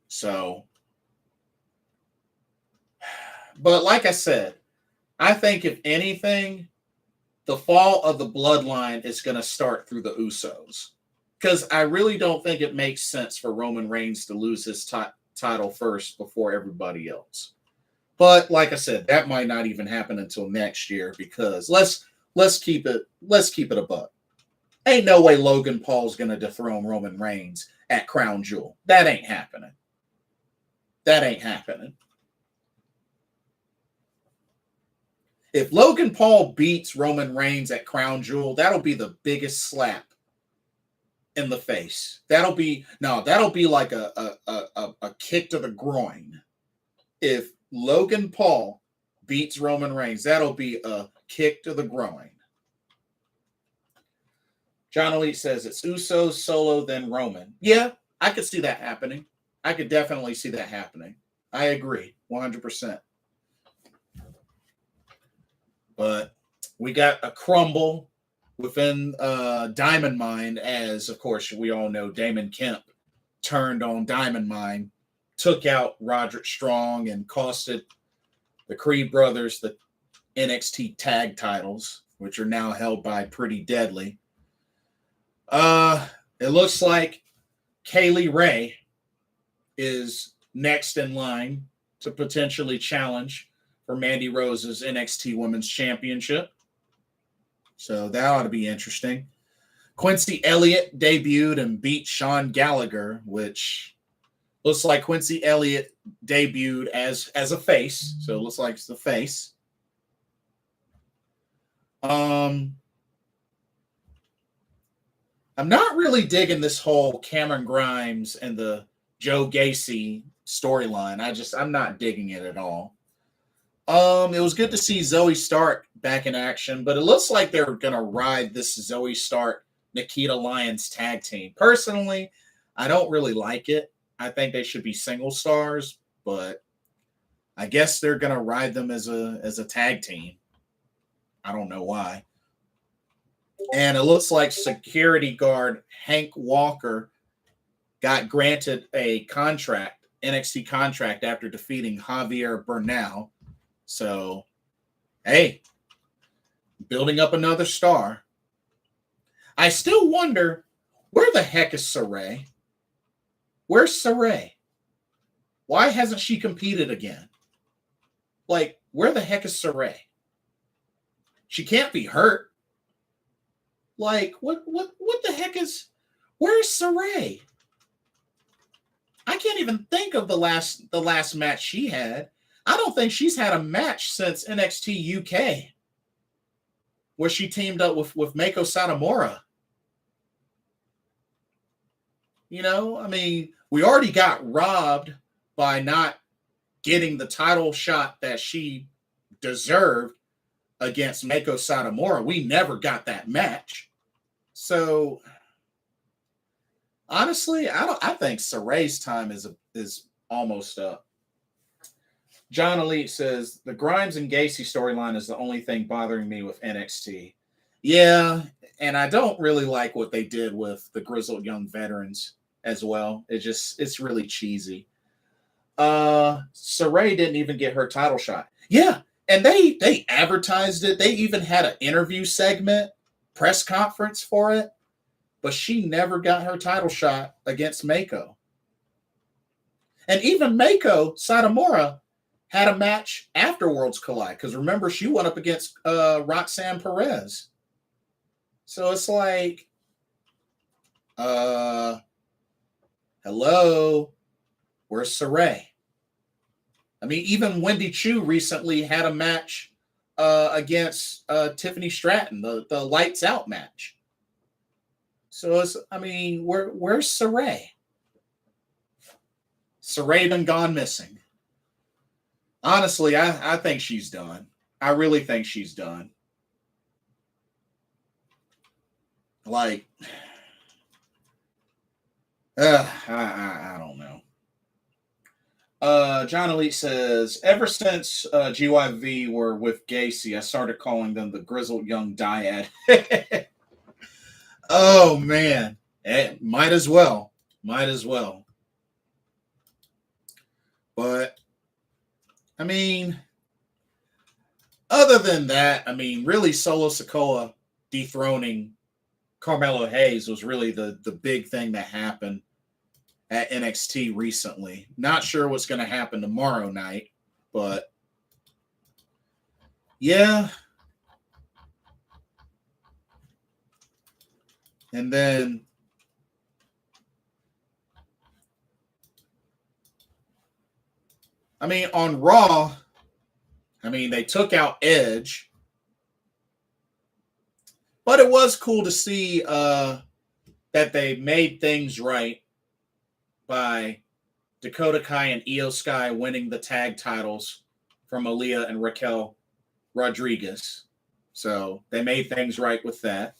So, but like I said, I think if anything, the fall of the Bloodline is going to start through the Usos. Because I really don't think it makes sense for Roman Reigns to lose his title first before everybody else. But like I said, that might not even happen until next year because let's keep it a buck. Ain't no way Logan Paul's gonna dethrone Roman Reigns at Crown Jewel. That ain't happening. That ain't happening. If Logan Paul beats Roman Reigns at Crown Jewel, that'll be the biggest slap in the face. That'll be like a kick to the groin. If Logan Paul beats Roman Reigns, that'll be a kick to the groin. John Elite says it's Usos, Solo, then Roman. Yeah, I could see that happening. I could definitely see that happening. I agree, 100%. But we got a crumble within Diamond Mine, as, of course, we all know Damon Kemp turned on Diamond Mine, took out Roderick Strong, and costed the Creed brothers the NXT tag titles, which are now held by Pretty Deadly. It looks like Kaylee Ray is next in line to potentially challenge for Mandy Rose's NXT Women's Championship. So that ought to be interesting. Quincy Elliott debuted and beat Sean Gallagher, which looks like Quincy Elliott debuted as a face. So it looks like it's the face. I'm not really digging this whole Cameron Grimes and the Joe Gacy storyline. I'm not digging it at all. It was good to see Zoe Stark back in action, but it looks like they're going to ride this Zoe Stark, Nikita Lyons tag team. Personally, I don't really like it. I think they should be single stars, but I guess they're going to ride them as a tag team. I don't know why. And it looks like security guard Hank Walker got granted a contract, NXT contract, after defeating Javier Bernal. So, hey, building up another star. I still wonder, where the heck is Sarai? Where's Sarai? Why hasn't she competed again? Like, where the heck is Sarai? She can't be hurt. Like, what the heck is, where's Sarai? I can't even think of the last match she had. I don't think she's had a match since NXT UK, where she teamed up with Meiko Satomura. You know, I mean, we already got robbed by not getting the title shot that she deserved against Meiko Satomura. We never got that match. So honestly, I think Saray's time is almost up. John Elite says the Grimes and Gacy storyline is the only thing bothering me with NXT. Yeah, and I don't really like what they did with the grizzled young veterans as well. It's really cheesy. Saray didn't even get her title shot. Yeah, and they advertised it. They even had an interview segment, press conference for it, but she never got her title shot against Meiko. And even Meiko Satomura had a match after Worlds Collide, because remember, she went up against Roxanne Perez. So it's like, hello, where's Saray? I mean, even Wendy Chu recently had a match against Tiffany Stratton, the Lights Out match. So it's, I mean, where's Saray? Saray done gone missing. Honestly, I think she's done. I really think she's done. Like, I don't know. John Elite says, ever since GYV were with Gacy, I started calling them the grizzled young dyad. Oh, man. Might as well. Might as well. But, I mean, other than that, I mean, really Solo Sikoa dethroning Carmelo Hayes was really the big thing that happened at NXT recently. Not sure what's going to happen tomorrow night, but Yeah. And then on Raw, they took out Edge, but it was cool to see that they made things right by Dakota Kai and Io Sky winning the tag titles from Aaliyah and Raquel Rodriguez. So they made things right with that.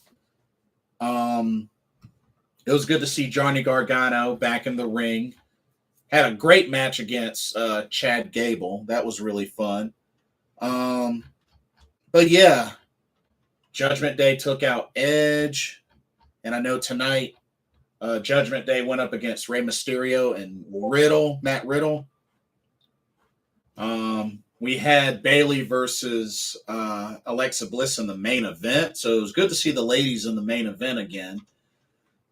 It was good to see Johnny Gargano back in the ring. Had a great match against Chad Gable. That was really fun. But yeah, Judgment Day took out Edge. And I know tonight, Judgment Day went up against Rey Mysterio and Matt Riddle. We had Bayley versus Alexa Bliss in the main event. So it was good to see the ladies in the main event again.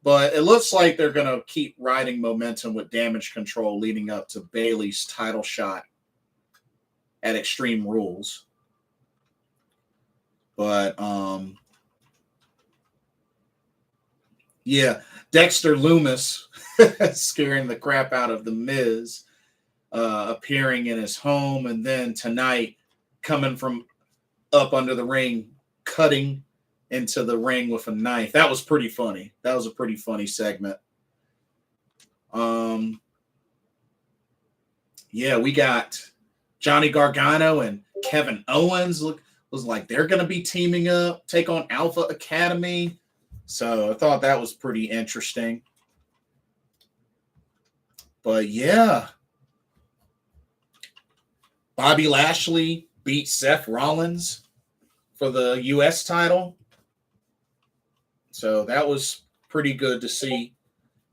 But it looks like they're going to keep riding momentum with Damage Control leading up to Bayley's title shot at Extreme Rules. But, yeah, Dexter Lumis scaring the crap out of The Miz, appearing in his home, and then tonight coming from up under the ring, cutting into the ring with a knife. That was pretty funny. That was a pretty funny segment. Yeah, we got Johnny Gargano and Kevin Owens. Was like they're going to be teaming up, take on Alpha Academy. So I thought that was pretty interesting. But yeah, Bobby Lashley beat Seth Rollins for the U.S. title. So that was pretty good to see.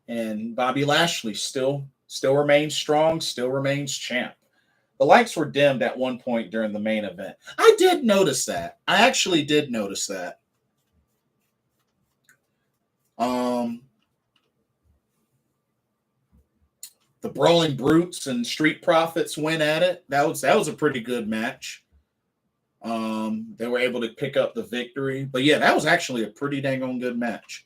And Bobby Lashley still remains strong, still remains champ. The lights were dimmed at one point during the main event. I did notice that. I actually did notice that. The Brawling Brutes and Street Profits went at it. That was a pretty good match. They were able to pick up the victory. But yeah, that was actually a pretty dang on good match.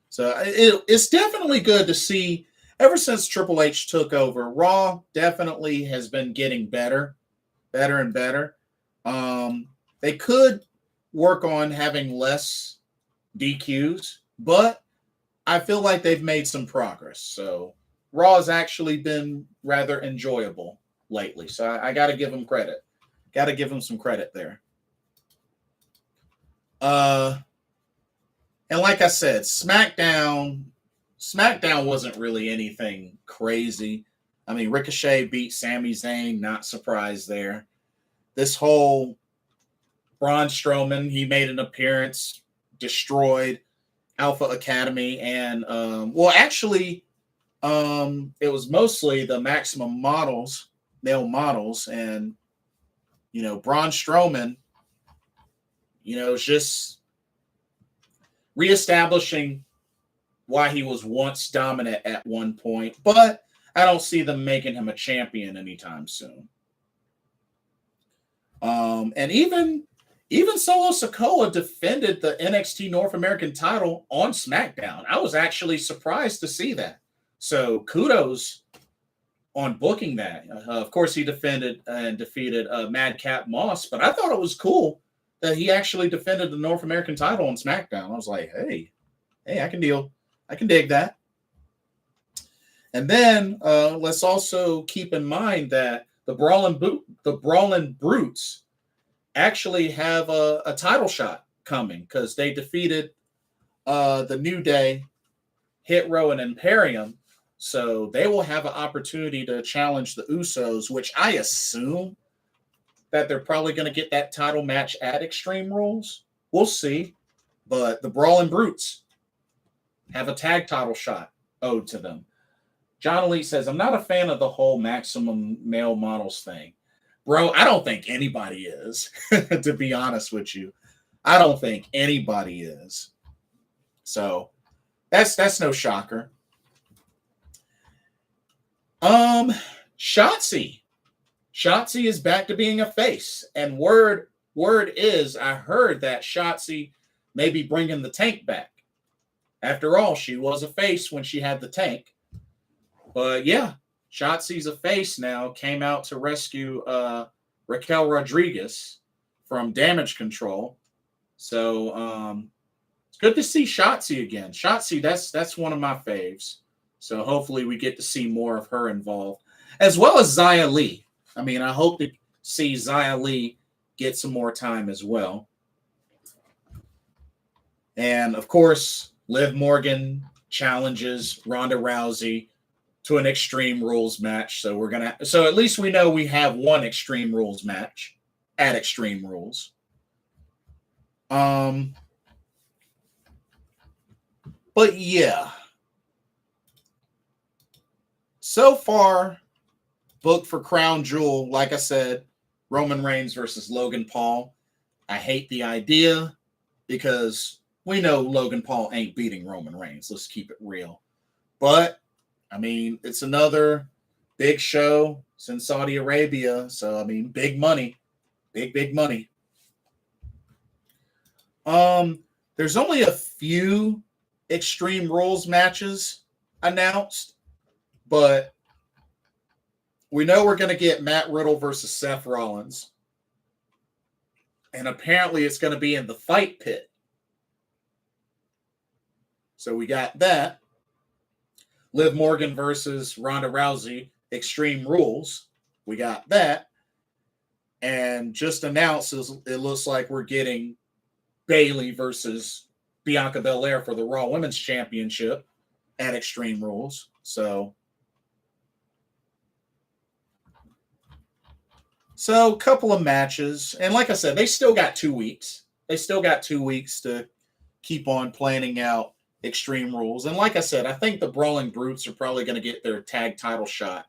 So it's definitely good to see. Ever since Triple H took over, Raw definitely has been getting better and better. They could work on having less DQs, but I feel like they've made some progress. So Raw has actually been rather enjoyable lately. So I got to give them credit. Got to give them some credit there. And like I said, SmackDown wasn't really anything crazy. Ricochet beat Sami Zayn, not surprised there. This whole Braun Strowman, he made an appearance, destroyed Alpha Academy, and it was mostly the Maximum Models, male models, and Braun Strowman, is just reestablishing why he was once dominant at one point, but I don't see them making him a champion anytime soon. And even Solo Sikoa defended the NXT North American title on SmackDown. I was actually surprised to see that. So kudos on booking that. Of course, he defended and defeated Madcap Moss, but I thought it was cool that he actually defended the North American title on SmackDown. I was like, hey, I can dig that. And then let's also keep in mind that the Brawling Brutes actually have a title shot coming because they defeated the New Day, Hit Row, and Imperium. So they will have an opportunity to challenge the Usos, which I assume that they're probably going to get that title match at Extreme Rules. We'll see. But the Brawling Brutes have a tag title shot owed to them. John Elite says, I'm not a fan of the whole Maximum Male Models thing. Bro, I don't think anybody is, to be honest with you. I don't think anybody is. So that's no shocker. Shotzi Shotzi is back to being a face. And word is, I heard that Shotzi may be bringing the tank back. After all, she was a face when she had the tank. But yeah, Shotzi's a face now. Came out to rescue Raquel Rodriguez from Damage Control. So it's good to see Shotzi again. Shotzi, that's one of my faves. So hopefully we get to see more of her involved, as well as Xia Li. I mean, I hope to see Xia Li get some more time as well. And of course, Liv Morgan challenges Ronda Rousey to an Extreme Rules match. So so at least we know we have one Extreme Rules match at Extreme Rules. But yeah. So far, booked for Crown Jewel, like I said, Roman Reigns versus Logan Paul. I hate the idea because we know Logan Paul ain't beating Roman Reigns. Let's keep it real. But, I mean, it's another big show. It's in Saudi Arabia. So, I mean, big money. Big money. There's only a few Extreme Rules matches announced. But we know we're going to get Matt Riddle versus Seth Rollins. And apparently it's going to be in the Fight Pit. So we got that. Liv Morgan versus Ronda Rousey, Extreme Rules. We got that. And just announced, it looks like we're getting Bayley versus Bianca Belair for the Raw Women's Championship at Extreme Rules. So a couple of matches. And like I said, they still got 2 weeks. They still got 2 weeks to keep on planning out Extreme Rules. And like I said, I think the Brawling Brutes are probably going to get their tag title shot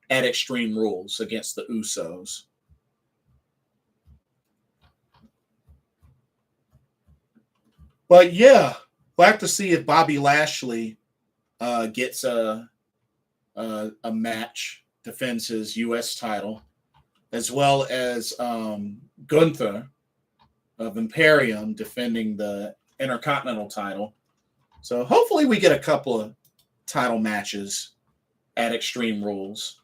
at Extreme Rules against the Usos. But yeah, we'll have to see if Bobby Lashley gets a match, defends his U.S. title, as well as Gunther of Imperium defending the Intercontinental title. So hopefully we get a couple of title matches at Extreme Rules.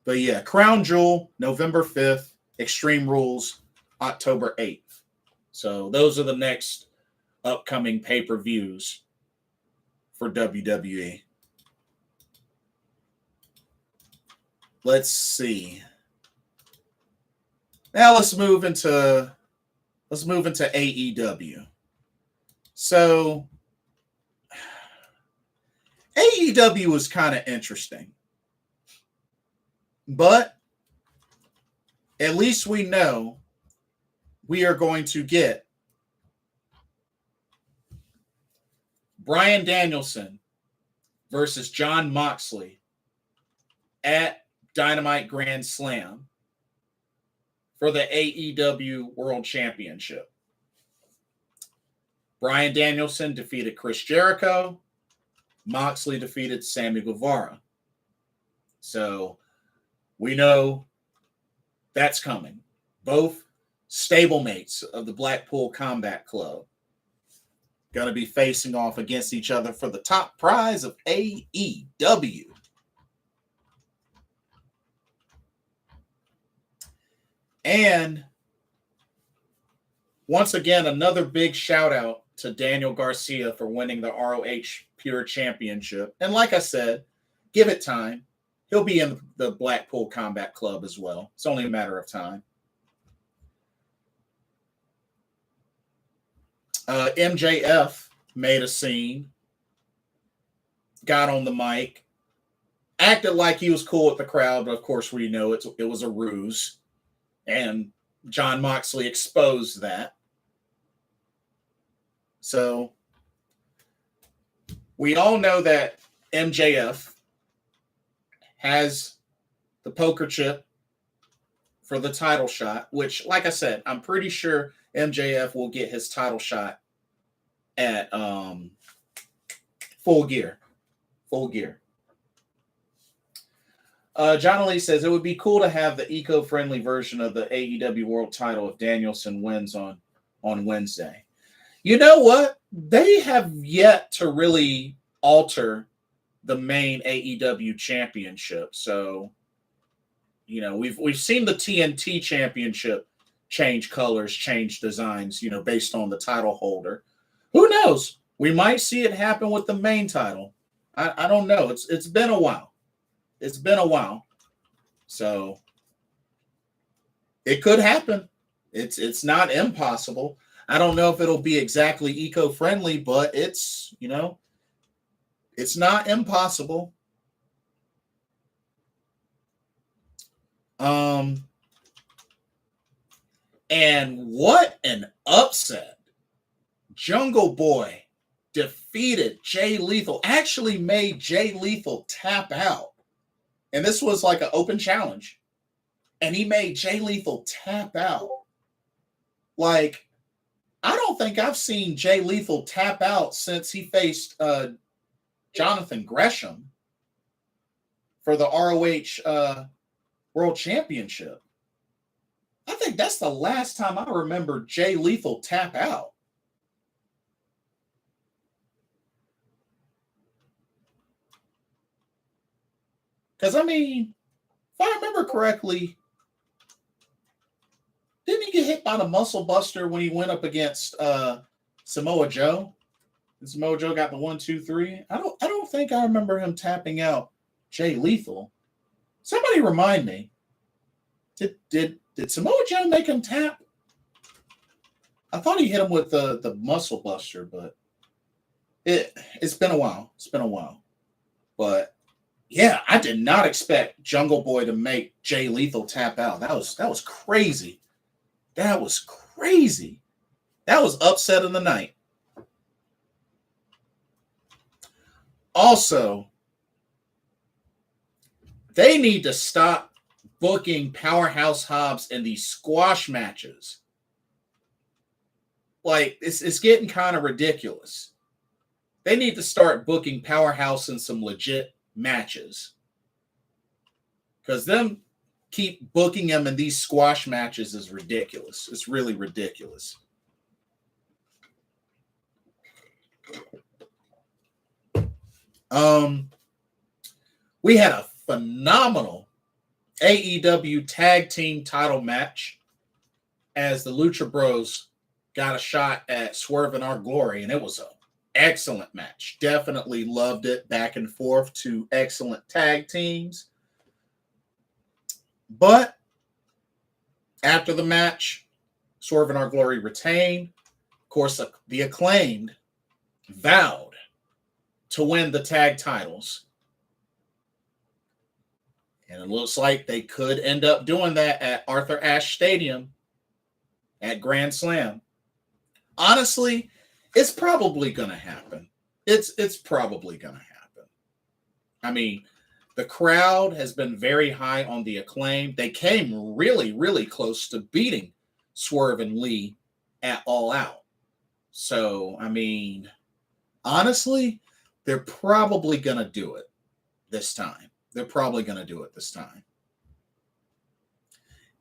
But yeah, Crown Jewel, November 5th, Extreme Rules, October 8th. So those are the next upcoming pay-per-views for WWE. Let's see. Now let's move into AEW. So AEW is kind of interesting. But at least we know we are going to get Bryan Danielson versus Jon Moxley at Dynamite Grand Slam for the AEW World Championship. Bryan Danielson defeated Chris Jericho. Moxley defeated Sammy Guevara. So we know that's coming. Both stablemates of the Blackpool Combat Club going to be facing off against each other for the top prize of AEW. And once again, another big shout out to Daniel Garcia for winning the ROH Pure Championship. And like I said, give it time. He'll be in the Blackpool Combat Club as well. It's only a matter of time. MJF made a scene, got on the mic, acted like he was cool with the crowd, but of course we know it was a ruse. And Jon Moxley exposed that. So we all know that MJF has the poker chip for the title shot, which, like I said, I'm pretty sure MJF will get his title shot at Full Gear. Full Gear. John Lee says it would be cool to have the eco-friendly version of the AEW World Title if Danielson wins on Wednesday. You know what? They have yet to really alter the main AEW championship. So, you know, we've seen the TNT championship change colors, change designs, you know, based on the title holder. Who knows? We might see it happen with the main title. I don't know. It's been a while. It's been a while. So it could happen. It's not impossible. I don't know if it'll be exactly eco-friendly, but it's, you know, it's not impossible. And what an upset. Jungle Boy defeated Jay Lethal, actually made Jay Lethal tap out. And this was like an open challenge. And he made Jay Lethal tap out. Like, I don't think I've seen Jay Lethal tap out since he faced Jonathan Gresham for the ROH World Championship. I think that's the last time I remember Jay Lethal tap out. Because, I mean, if I remember correctly, didn't he get hit by the Muscle Buster when he went up against Samoa Joe? And Samoa Joe got the 1, 2, 3. I don't think I remember him tapping out Jay Lethal. Somebody remind me. Did Samoa Joe make him tap? I thought he hit him with the Muscle Buster, but it's been a while. It's been a while. But yeah, I did not expect Jungle Boy to make Jay Lethal tap out. That was crazy. That was crazy. That was upset of the night. Also, they need to stop booking Powerhouse Hobbs in these squash matches. Like, it's getting kind of ridiculous. They need to start booking Powerhouse in some legit matches. Because them keep booking them in these squash matches is ridiculous. It's really ridiculous. We had a phenomenal AEW tag team title match as the Lucha Bros got a shot at Swerve in Our Glory, and it was an excellent match. Definitely loved it. Back and forth, two excellent tag teams. But after the match, Swerve in Our Glory retained. Of course, the Acclaimed vowed to win the tag titles. And it looks like they could end up doing that at Arthur Ashe Stadium at Grand Slam. Honestly, it's probably going to happen. It's probably going to happen. I mean, the crowd has been very high on the Acclaim. They came really, really close to beating Swerve and Lee at All Out. So, I mean, honestly, they're probably going to do it this time. They're probably going to do it this time.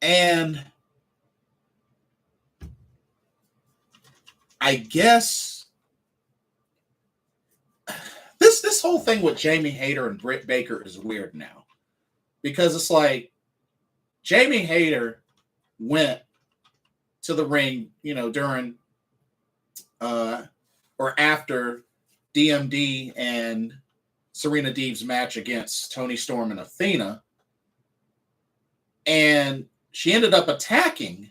And I guess this whole thing with Jamie Hayter and Britt Baker is weird now. Because it's like Jamie Hayter went to the ring, you know, during or after DMD and Serena Deeb's match against Toni Storm and Athena. And she ended up attacking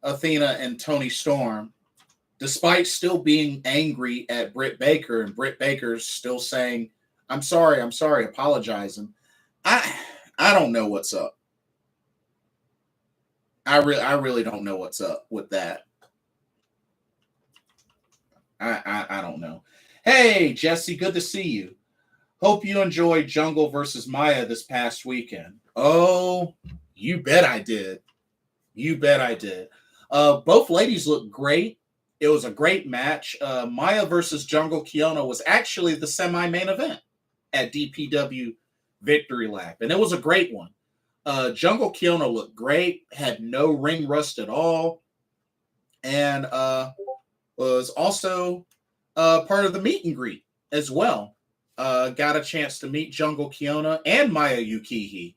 Athena and Toni Storm, despite still being angry at Britt Baker, and Britt Baker's still saying, I'm sorry, apologizing. I don't know what's up. I really don't know what's up with that. I don't know. Hey, Jesse, good to see you. Hope you enjoyed Jungle versus Maya this past weekend. Oh, you bet I did. You bet I did. Both ladies looked great. It was a great match. Maya versus Jungle Kiona was actually the semi-main event at DPW victory lap, and it was a great one. Jungle Kyona looked great, had no ring rust at all, and was also part of the meet and greet as well. Got a chance to meet Jungle Kyona and Maya Yukihi.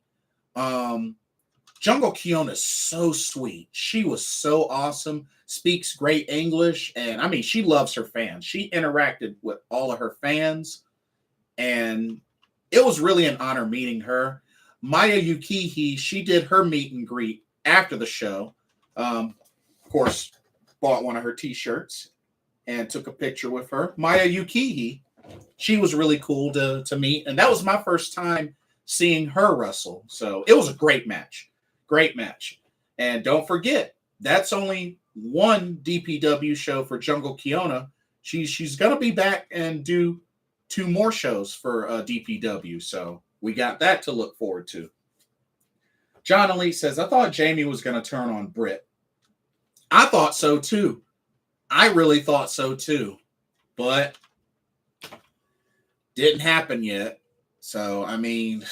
Jungle Kyona is so sweet. She was so awesome, speaks great English, and I mean, she loves her fans. She interacted with all of her fans, and it was really an honor meeting her. Maya Yukihi, she did her meet and greet after the show. Of course, bought one of her t-shirts and took a picture with her. Maya Yukihi, she was really cool to meet, and that was my first time seeing her wrestle. So it was a great match. Great match. And don't forget, that's only one DPW show for Jungle Kyona. She's going to be back and do 2 more shows for DPW. So we got that to look forward to. John Elite says, I thought Jamie was going to turn on Britt. I thought so too. I really thought so too. But didn't happen yet. So, I mean,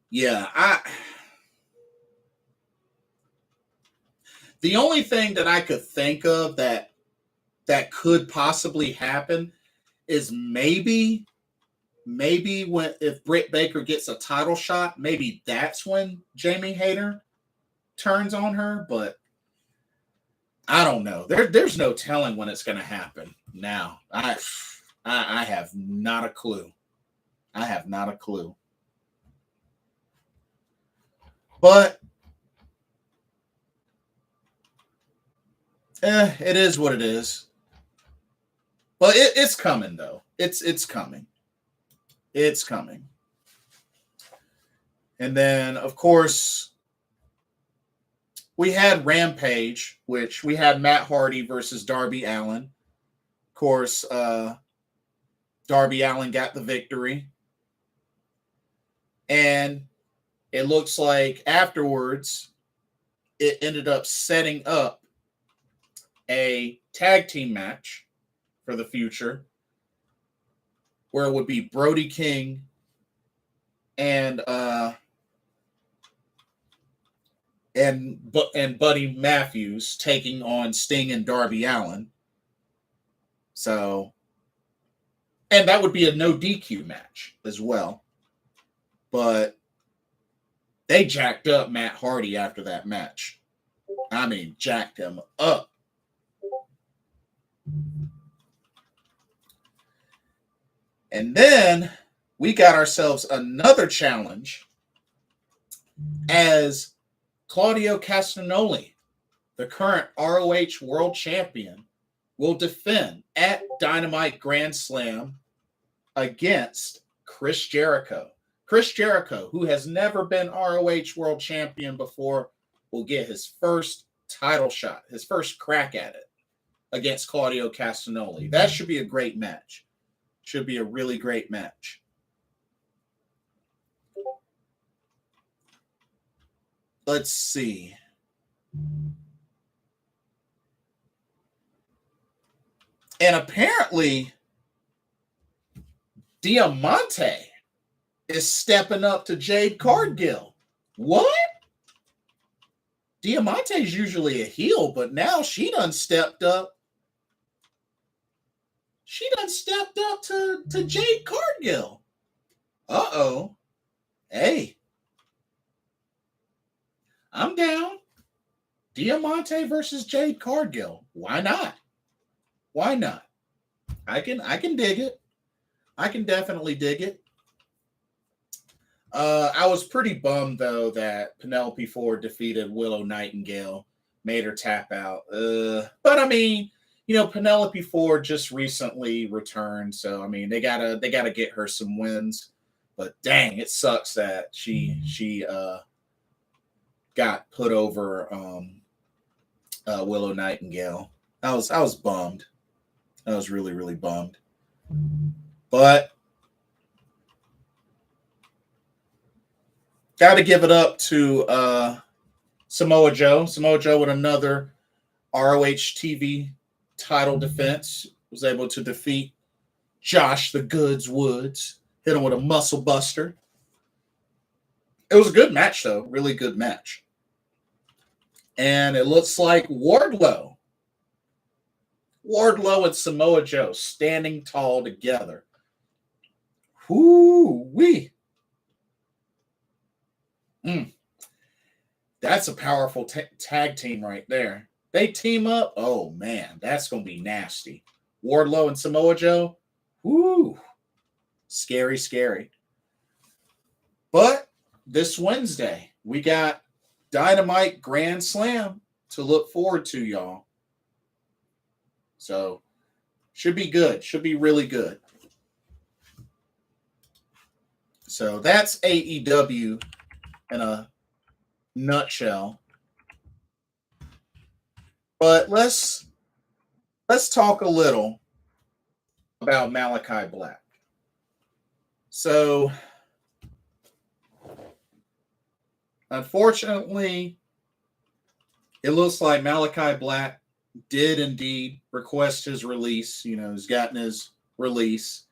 yeah, the only thing that I could think of that could possibly happen is maybe if Britt Baker gets a title shot, maybe that's when Jamie Hayter turns on her, but I don't know. There's no telling when it's going to happen. Now, I have not a clue. I have not a clue. But it is what it is. But it's coming though. It's coming. It's coming. And then, of course, we had Rampage, which we had Matt Hardy versus Darby Allin. Of course, Darby Allin got the victory. And it looks like afterwards, it ended up setting up a tag team match for the future, where it would be Brody King and Buddy Matthews taking on Sting and Darby Allin. So, and that would be a no DQ match as well. But they jacked up Matt Hardy after that match. I mean, jacked him up. And then we got ourselves another challenge as Claudio Castagnoli, the current ROH World Champion, will defend at Dynamite Grand Slam against Chris Jericho. Chris Jericho, who has never been ROH World Champion before, will get his first title shot, his first crack at it against Claudio Castagnoli. That should be a great match. Should be a really great match. Let's see. And apparently, Diamante is stepping up to Jade Cargill. What? Diamante's usually a heel, but now she done stepped up. She done stepped up to Jade Cargill. Uh-oh. Hey. I'm down. Diamante versus Jade Cargill. Why not? Why not? I can dig it. I can definitely dig it. I was pretty bummed, though, that Penelope Ford defeated Willow Nightingale, made her tap out. But, I mean, you know, Penelope Ford just recently returned, so, I mean, they gotta get her some wins. But, dang, it sucks that she got put over Willow Nightingale. I was bummed. I was really, really bummed. But got to give it up to Samoa Joe. Samoa Joe with another ROH TV title defense. Was able to defeat Josh the Goods Woods Hit him with a muscle buster. It was a good match, though. Really good match. And it looks like Wardlow and Samoa Joe standing tall together. Whoo-wee. That's a powerful tag team right there. They team up. Oh, man, that's going to be nasty. Wardlow and Samoa Joe. Whoo. Scary, scary. But this Wednesday, we got Dynamite Grand Slam to look forward to, y'all. So, should be good. Should be really good. So, that's AEW in a nutshell. But let's talk a little about Malachi Black. So, unfortunately, it looks like Malachi Black did indeed request his release. You know, he's gotten his release.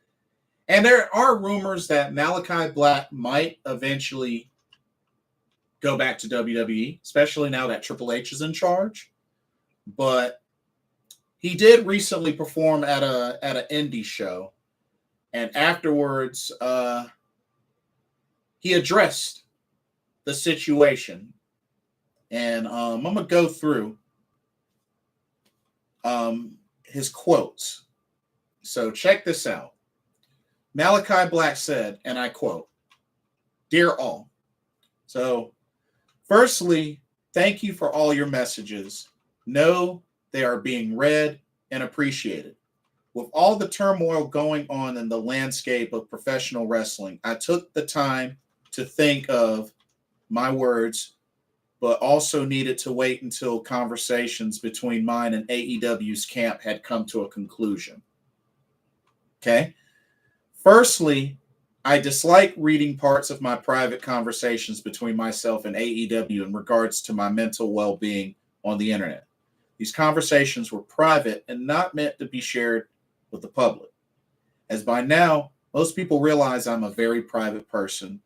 And there are rumors that Malachi Black might eventually go back to WWE, especially now that Triple H is in charge. But he did recently perform at an indie show. And afterwards, he addressed the situation. And I'm going to go through his quotes. So check this out. Malachi Black said, and I quote, "Dear all, so firstly, thank you for all your messages. Know they are being read and appreciated. With all the turmoil going on in the landscape of professional wrestling, I took the time to think of my words, but also needed to wait until conversations between mine and AEW's camp had come to a conclusion. Okay? Firstly, I dislike reading parts of my private conversations between myself and AEW in regards to my mental well-being on the internet. These conversations were private and not meant to be shared with the public. As by now, most people realize I'm a very private person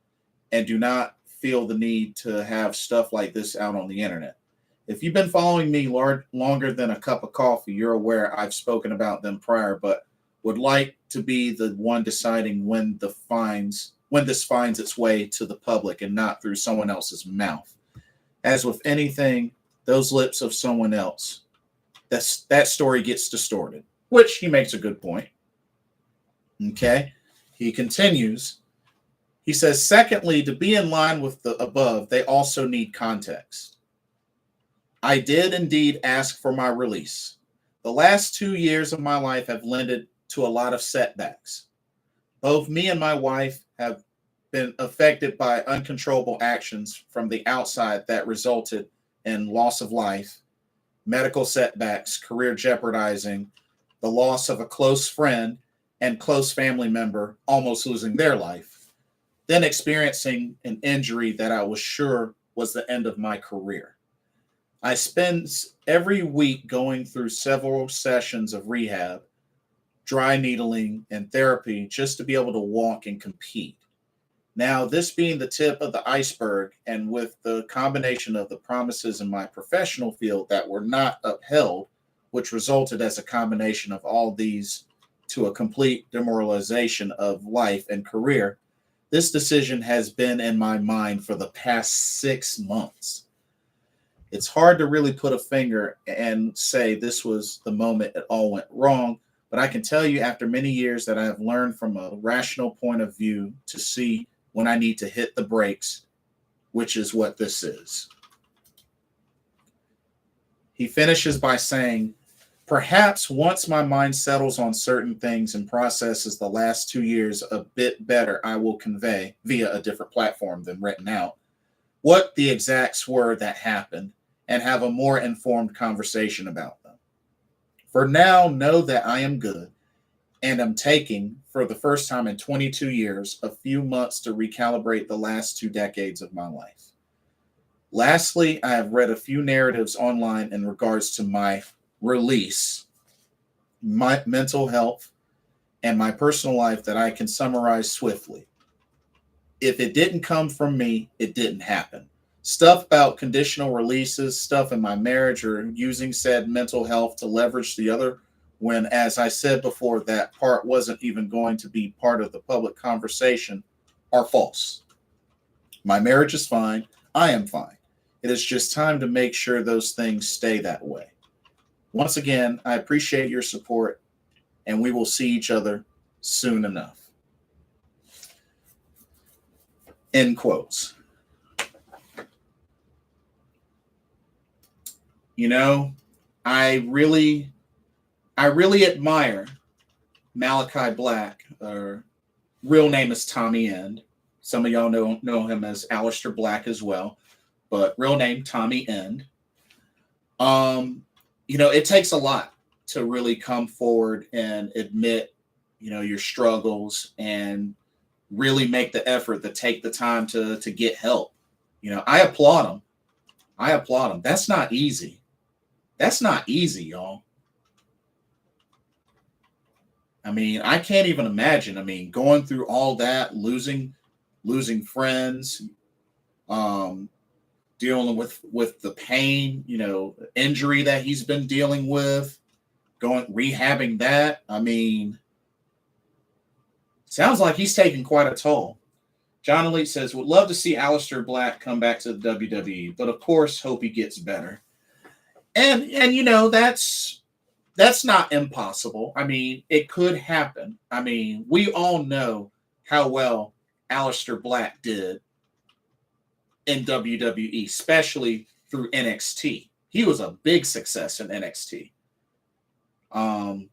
and do not feel the need to have stuff like this out on the internet. If you've been following me longer than a cup of coffee, you're aware I've spoken about them prior, but would like to be the one deciding when this finds its way to the public and not through someone else's mouth. As with anything, those lips of someone else, that story gets distorted," which he makes a good point. Okay. He continues. He says, "Secondly, to be in line with the above, they also need context. I did indeed ask for my release. The last 2 years of my life have lended to a lot of setbacks. Both me and my wife have been affected by uncontrollable actions from the outside that resulted in loss of life, medical setbacks, career jeopardizing, the loss of a close friend and close family member almost losing their life, then experiencing an injury that I was sure was the end of my career. I spend every week going through several sessions of rehab, dry needling, and therapy just to be able to walk and compete. Now, this being the tip of the iceberg, and with the combination of the promises in my professional field that were not upheld, which resulted as a combination of all these to a complete demoralization of life and career, this decision has been in my mind for the past 6 months. It's hard to really put a finger and say this was the moment it all went wrong, but I can tell you after many years that I have learned from a rational point of view to see when I need to hit the brakes, which is what this is." He finishes by saying, "Perhaps once my mind settles on certain things and processes the last 2 years a bit better, I will convey, via a different platform than written out, what the exacts were that happened and have a more informed conversation about them. For now, know that I am good and am taking, for the first time in 22 years, a few months to recalibrate the last 2 decades of my life. Lastly, I have read a few narratives online in regards to my release, my mental health, and my personal life that I can summarize swiftly. If it didn't come from me, it didn't happen. Stuff about conditional releases, stuff in my marriage, or using said mental health to leverage the other, when, as I said before, that part wasn't even going to be part of the public conversation, are false. My marriage is fine. I am fine. It is just time to make sure those things stay that way. Once again, I appreciate your support, and we will see each other soon enough. End quotes. You know, I really admire Malachi Black, or real name is Tommy End. Some of y'all know him as Aleister Black as well, but real name Tommy End. It takes a lot to really come forward and admit, your struggles and really make the effort to take the time to get help. I applaud him. That's not easy. That's not easy, y'all. I mean, I can't even imagine. I mean, going through all that, losing friends, dealing with the pain, injury that he's been dealing with, rehabbing that. I mean, sounds like he's taking quite a toll. John Elite says, would love to see Aleister Black come back to the WWE, but of course, hope he gets better. And that's not impossible. I mean, it could happen. I mean, we all know how well Aleister Black did in WWE, especially through NXT. He was a big success in NXT. And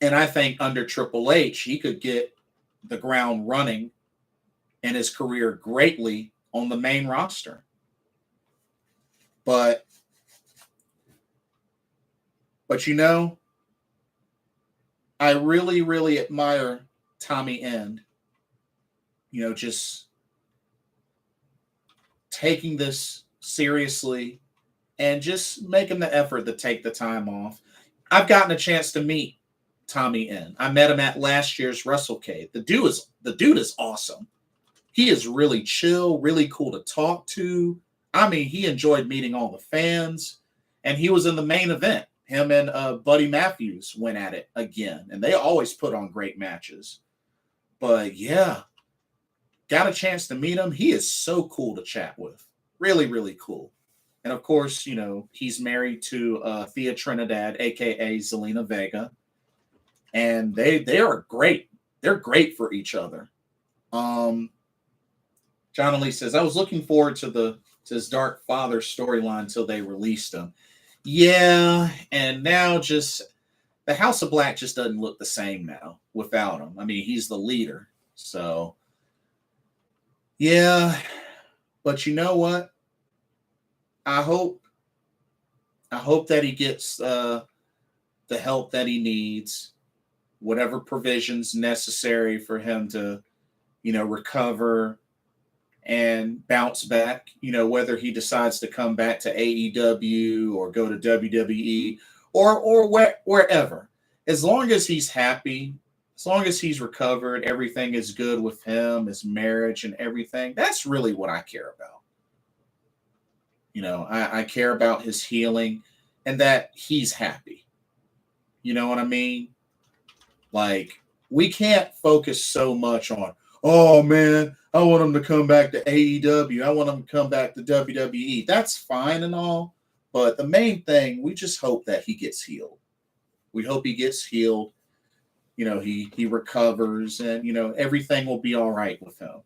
I think under Triple H, he could get the ground running in his career greatly on the main roster. But I really, really admire Tommy End, just taking this seriously and just making the effort to take the time off. I've gotten a chance to meet Tommy End. I met him at last year's WrestleCade. The dude is awesome. He is really chill, really cool to talk to. I mean, he enjoyed meeting all the fans, and he was in the main event. Him and Buddy Matthews went at it again, and they always put on great matches. But yeah, got a chance to meet him. He is so cool to chat with. Really, really cool. And of course, he's married to Thea Trinidad, aka Zelina Vega, and they are great. They're great for each other. John Lee says, I was looking forward to his Dark Father storyline until they released him. Yeah, and now just the House of Black just doesn't look the same now without him. I mean, he's the leader. So, yeah. But you know what? I hope that he gets the help that he needs, whatever provisions necessary for him to, recover and bounce back, whether he decides to come back to AEW or go to WWE or wherever. As long as he's happy, as long as he's recovered, everything is good with him, his marriage and everything. That's really what I care about. I care about his healing and that he's happy. You know what I mean? Like, we can't focus so much on, oh man, I want him to come back to AEW. I want him to come back to WWE. That's fine and all. But the main thing, we just hope that he gets healed. We hope he gets healed. He recovers and, everything will be all right with him.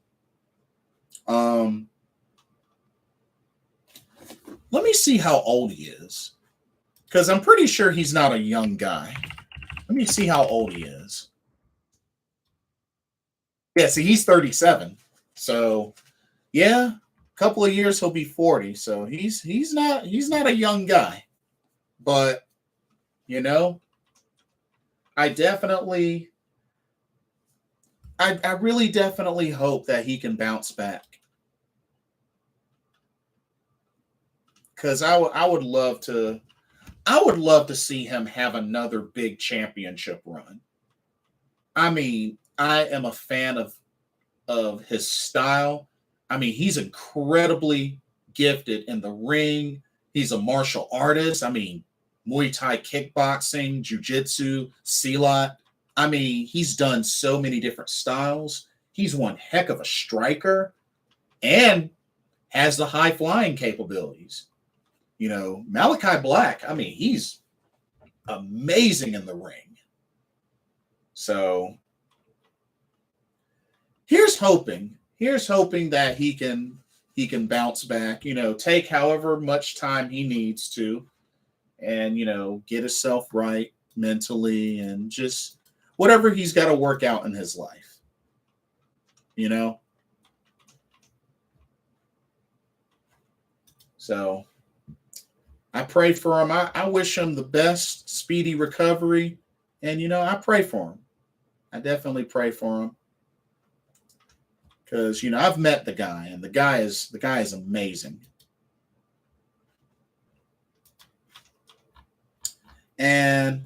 Let me see how old he is. Because I'm pretty sure he's not a young guy. Let me see how old he is. Yeah, see, he's 37. So, yeah, a couple of years he'll be 40. So he's not a young guy. But, I really definitely hope that he can bounce back. Because I would love to see him have another big championship run. I mean, I am a fan of his style. I mean, he's incredibly gifted in the ring. He's a martial artist. I mean, Muay Thai kickboxing, jiu-jitsu, silat. I mean, he's done so many different styles. He's one heck of a striker and has the high flying capabilities. You know, Malachi Black, I mean, he's amazing in the ring. So here's hoping that he can bounce back, you know, take however much time he needs to, and, you know, get himself right mentally and just whatever he's got to work out in his life, you know. So I pray for him. I wish him the best speedy recovery, and, you know, I pray for him. I definitely pray for him. Because, you know, I've met the guy, and the guy is amazing. And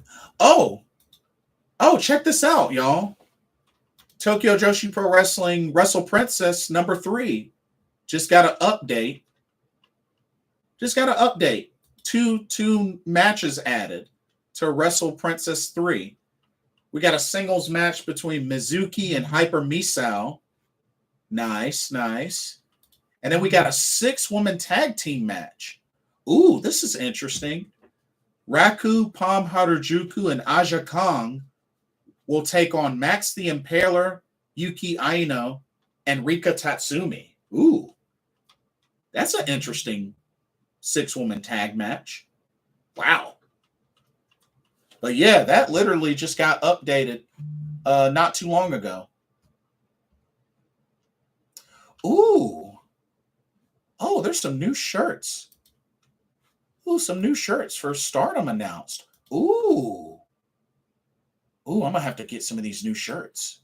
check this out, y'all. Tokyo Joshi Pro Wrestling Wrestle Princess number 3 just got an update. Two matches added to Wrestle Princess 3. We got a singles match between Mizuki and Hyper Misao. Nice. And then we got a 6-woman tag team match. Ooh, this is interesting. Raku, Palm Harajuku, and Aja Kong will take on Max the Impaler, Yuki Aino, and Rika Tatsumi. Ooh, that's an interesting 6-woman tag match. Wow. But yeah, that literally just got updated not too long ago. Ooh. Oh, there's some new shirts. Ooh, some new shirts for Stardom announced. Ooh, I'm going to have to get some of these new shirts.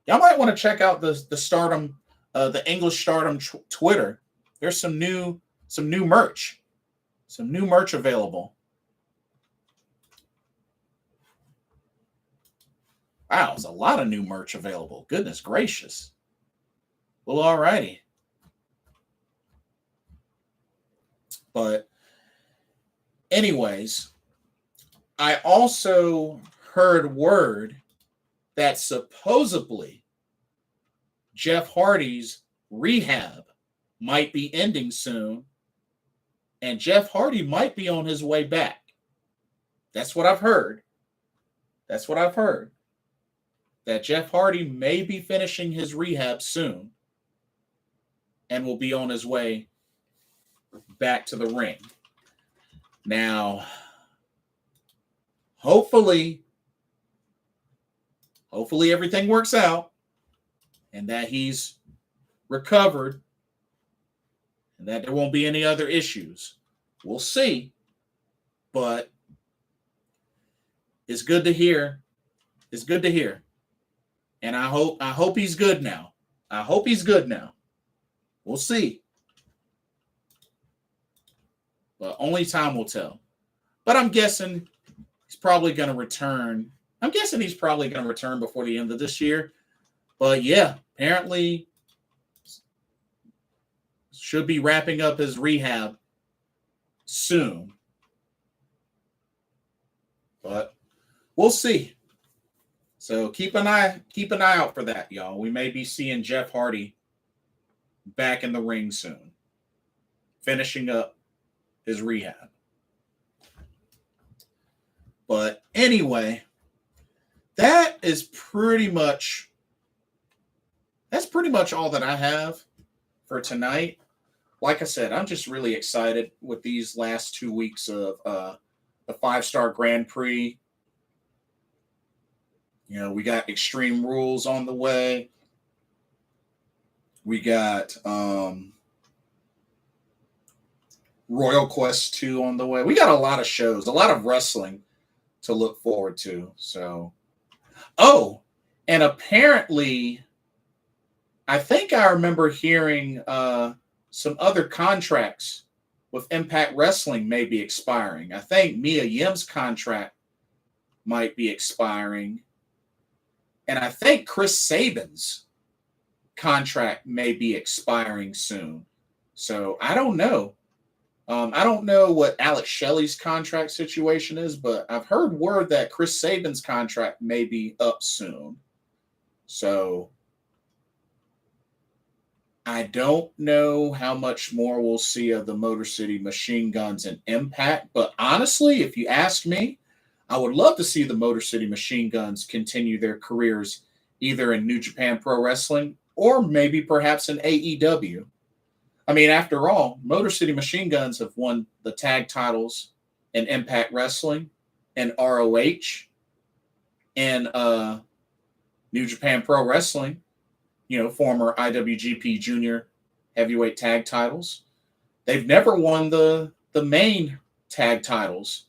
Y'all might want to check out the Stardom, the English Stardom Twitter. There's some new merch. Some new merch available. Wow, there's a lot of new merch available. Goodness gracious. Well, alrighty. But anyways, I also heard word that supposedly Jeff Hardy's rehab might be ending soon, and Jeff Hardy might be on his way back. That's what I've heard. That Jeff Hardy may be finishing his rehab soon and will be on his way back to the ring. Now, hopefully everything works out and that he's recovered and that there won't be any other issues. We'll see. But it's good to hear. And I hope he's good now. We'll see. But only time will tell. But I'm guessing he's probably going to return. Before the end of this year. But yeah, apparently should be wrapping up his rehab soon. But we'll see. So keep an eye out for that, y'all. We may be seeing Jeff Hardy back in the ring soon, finishing up his rehab. But anyway, that's pretty much all that I have for tonight. Like I said, I'm just really excited with these last 2 weeks of the 5-Star Grand Prix. You know, we got Extreme Rules on the way. We got Royal Quest 2 on the way. We got a lot of shows, a lot of wrestling to look forward to. So, and apparently, I think I remember hearing some other contracts with Impact Wrestling may be expiring. I think Mia Yim's contract might be expiring. And I think Chris Sabin's contract may be expiring soon. So I don't know. I don't know what Alex Shelley's contract situation is, but I've heard word that Chris Sabin's contract may be up soon. So I don't know how much more we'll see of the Motor City Machine Guns and Impact. But honestly, if you ask me, I would love to see the Motor City Machine Guns continue their careers either in New Japan Pro Wrestling or maybe perhaps in AEW. I mean, after all, Motor City Machine Guns have won the tag titles in Impact Wrestling and ROH and New Japan Pro Wrestling, former IWGP Junior Heavyweight Tag titles. They've never won the main tag titles,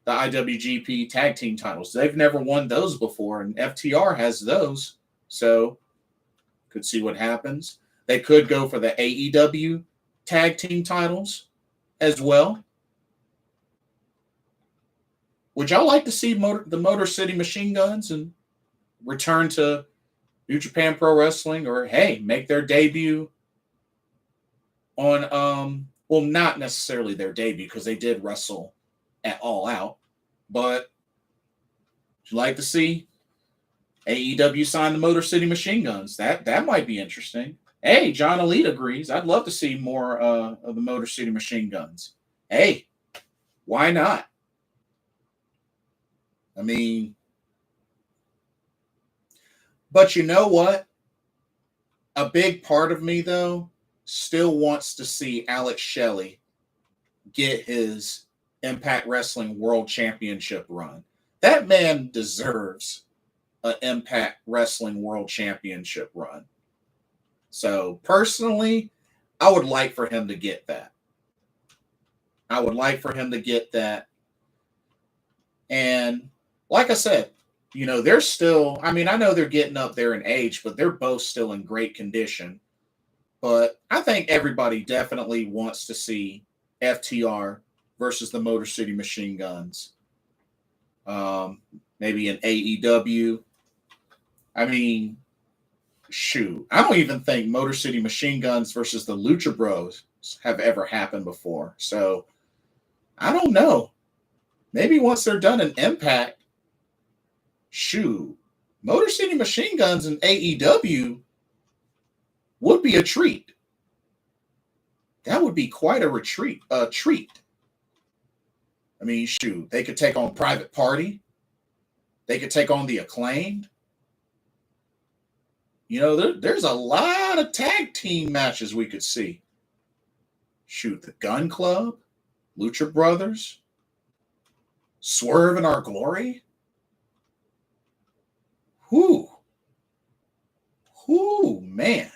the IWGP Tag Team titles. They've never won those before, and FTR has those. So, could see what happens. They could go for the AEW tag team titles as well. Would y'all like to see the Motor City Machine Guns and return to New Japan Pro Wrestling, or hey, make their debut on well, not necessarily their debut because they did wrestle at All Out, but would you like to see AEW sign the Motor City Machine Guns? That might be interesting. Hey, John Elite agrees. I'd love to see more of the Motor City Machine Guns. Hey, why not? I mean, but you know what? A big part of me, though, still wants to see Alex Shelley get his Impact Wrestling World Championship run. That man deserves an Impact Wrestling World Championship run. So, personally, I would like for him to get that. I would like for him to get that. And like I said, they're still, I mean, I know they're getting up there in age, but they're both still in great condition. But I think everybody definitely wants to see FTR versus the Motor City Machine Guns. Maybe in AEW. I mean, shoot, I don't even think Motor City Machine Guns versus the Lucha Bros have ever happened before. So, I don't know. Maybe once they're done in Impact, shoot, Motor City Machine Guns and AEW would be a treat. That would be quite a treat. I mean, shoot, they could take on Private Party. They could take on the Acclaimed. There's a lot of tag team matches we could see. Shoot, the Gun Club, Lucha Brothers, Swerve in Our Glory. Whoo, man.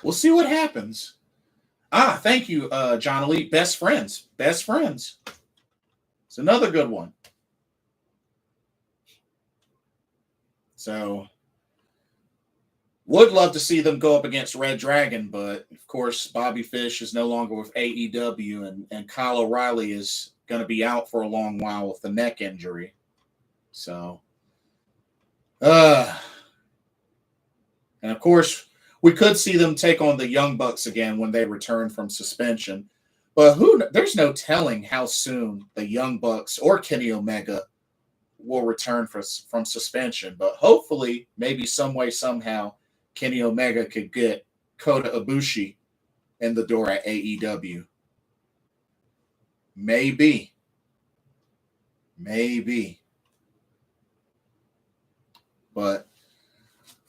We'll see what happens. Thank you, John Elite. Best Friends. It's another good one. So, would love to see them go up against Red Dragon, but of course, Bobby Fish is no longer with AEW, and Kyle O'Reilly is going to be out for a long while with the neck injury. So, and of course, we could see them take on the Young Bucks again when they return from suspension. But there's no telling how soon the Young Bucks or Kenny Omega will return from suspension. But hopefully, maybe some way, somehow, Kenny Omega could get Kota Ibushi in the door at AEW. Maybe. But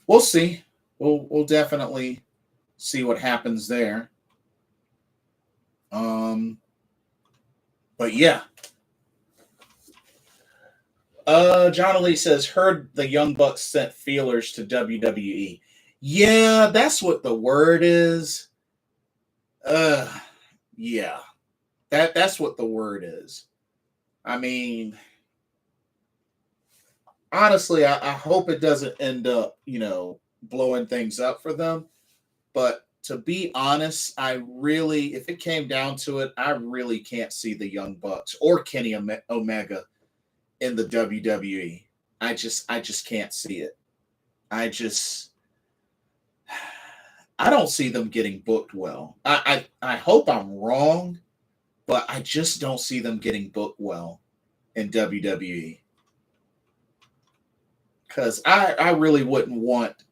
we'll see. We'll definitely see what happens there. But yeah. John Elite says, heard the Young Bucks sent feelers to WWE. Yeah, that's what the word is. Yeah. That's what the word is. I mean, honestly, I hope it doesn't end up, blowing things up for them. But to be honest, if it came down to it, I really can't see the Young Bucks or Kenny Omega in the WWE. I just can't see it. I don't see them getting booked well. I hope I'm wrong, but I just don't see them getting booked well in WWE. Because I really wouldn't want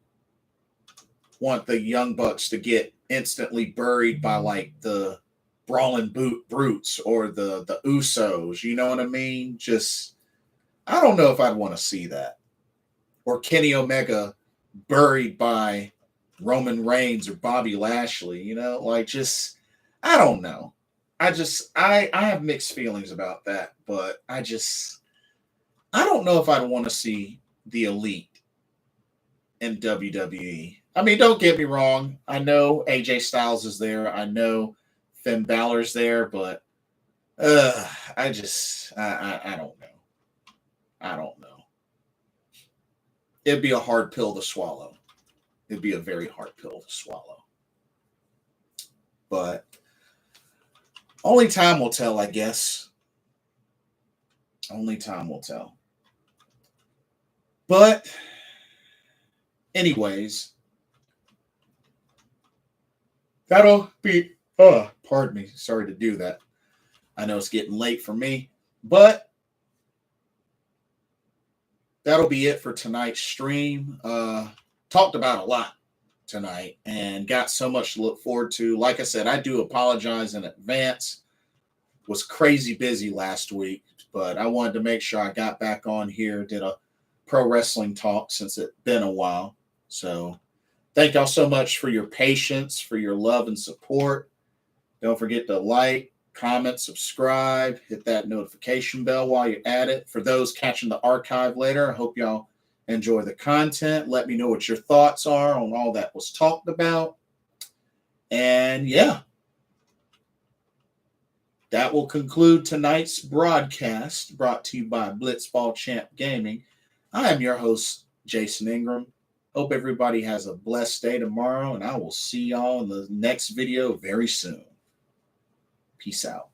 the Young Bucks to get instantly buried by like the Brawling Brutes or the Usos. You know what I mean? Just, I don't know if I'd want to see that. Or Kenny Omega buried by Roman Reigns or Bobby Lashley. You know, like, just, I don't know. I have mixed feelings about that, but I don't know if I'd want to see the Elite in WWE. I mean, don't get me wrong. I know AJ Styles is there. I know Finn Balor's there, but I don't know. I don't know. It'd be a hard pill to swallow. It'd be a very hard pill to swallow. But only time will tell, I guess. Only time will tell. But anyways, that'll be, pardon me. Sorry to do that. I know it's getting late for me, but that'll be it for tonight's stream. Talked about a lot tonight and got so much to look forward to. Like I said, I do apologize in advance. Was crazy busy last week, but I wanted to make sure I got back on here, did a pro wrestling talk since it's been a while. So thank y'all so much for your patience, for your love and support. Don't forget to like, comment, subscribe, hit that notification bell while you're at it. For those catching the archive later, I hope y'all enjoy the content. Let me know what your thoughts are on all that was talked about. And yeah, that will conclude tonight's broadcast, brought to you by Blitzball Champ Gaming. I am your host, Jason Ingram. Hope everybody has a blessed day tomorrow, and I will see y'all in the next video very soon. Peace out.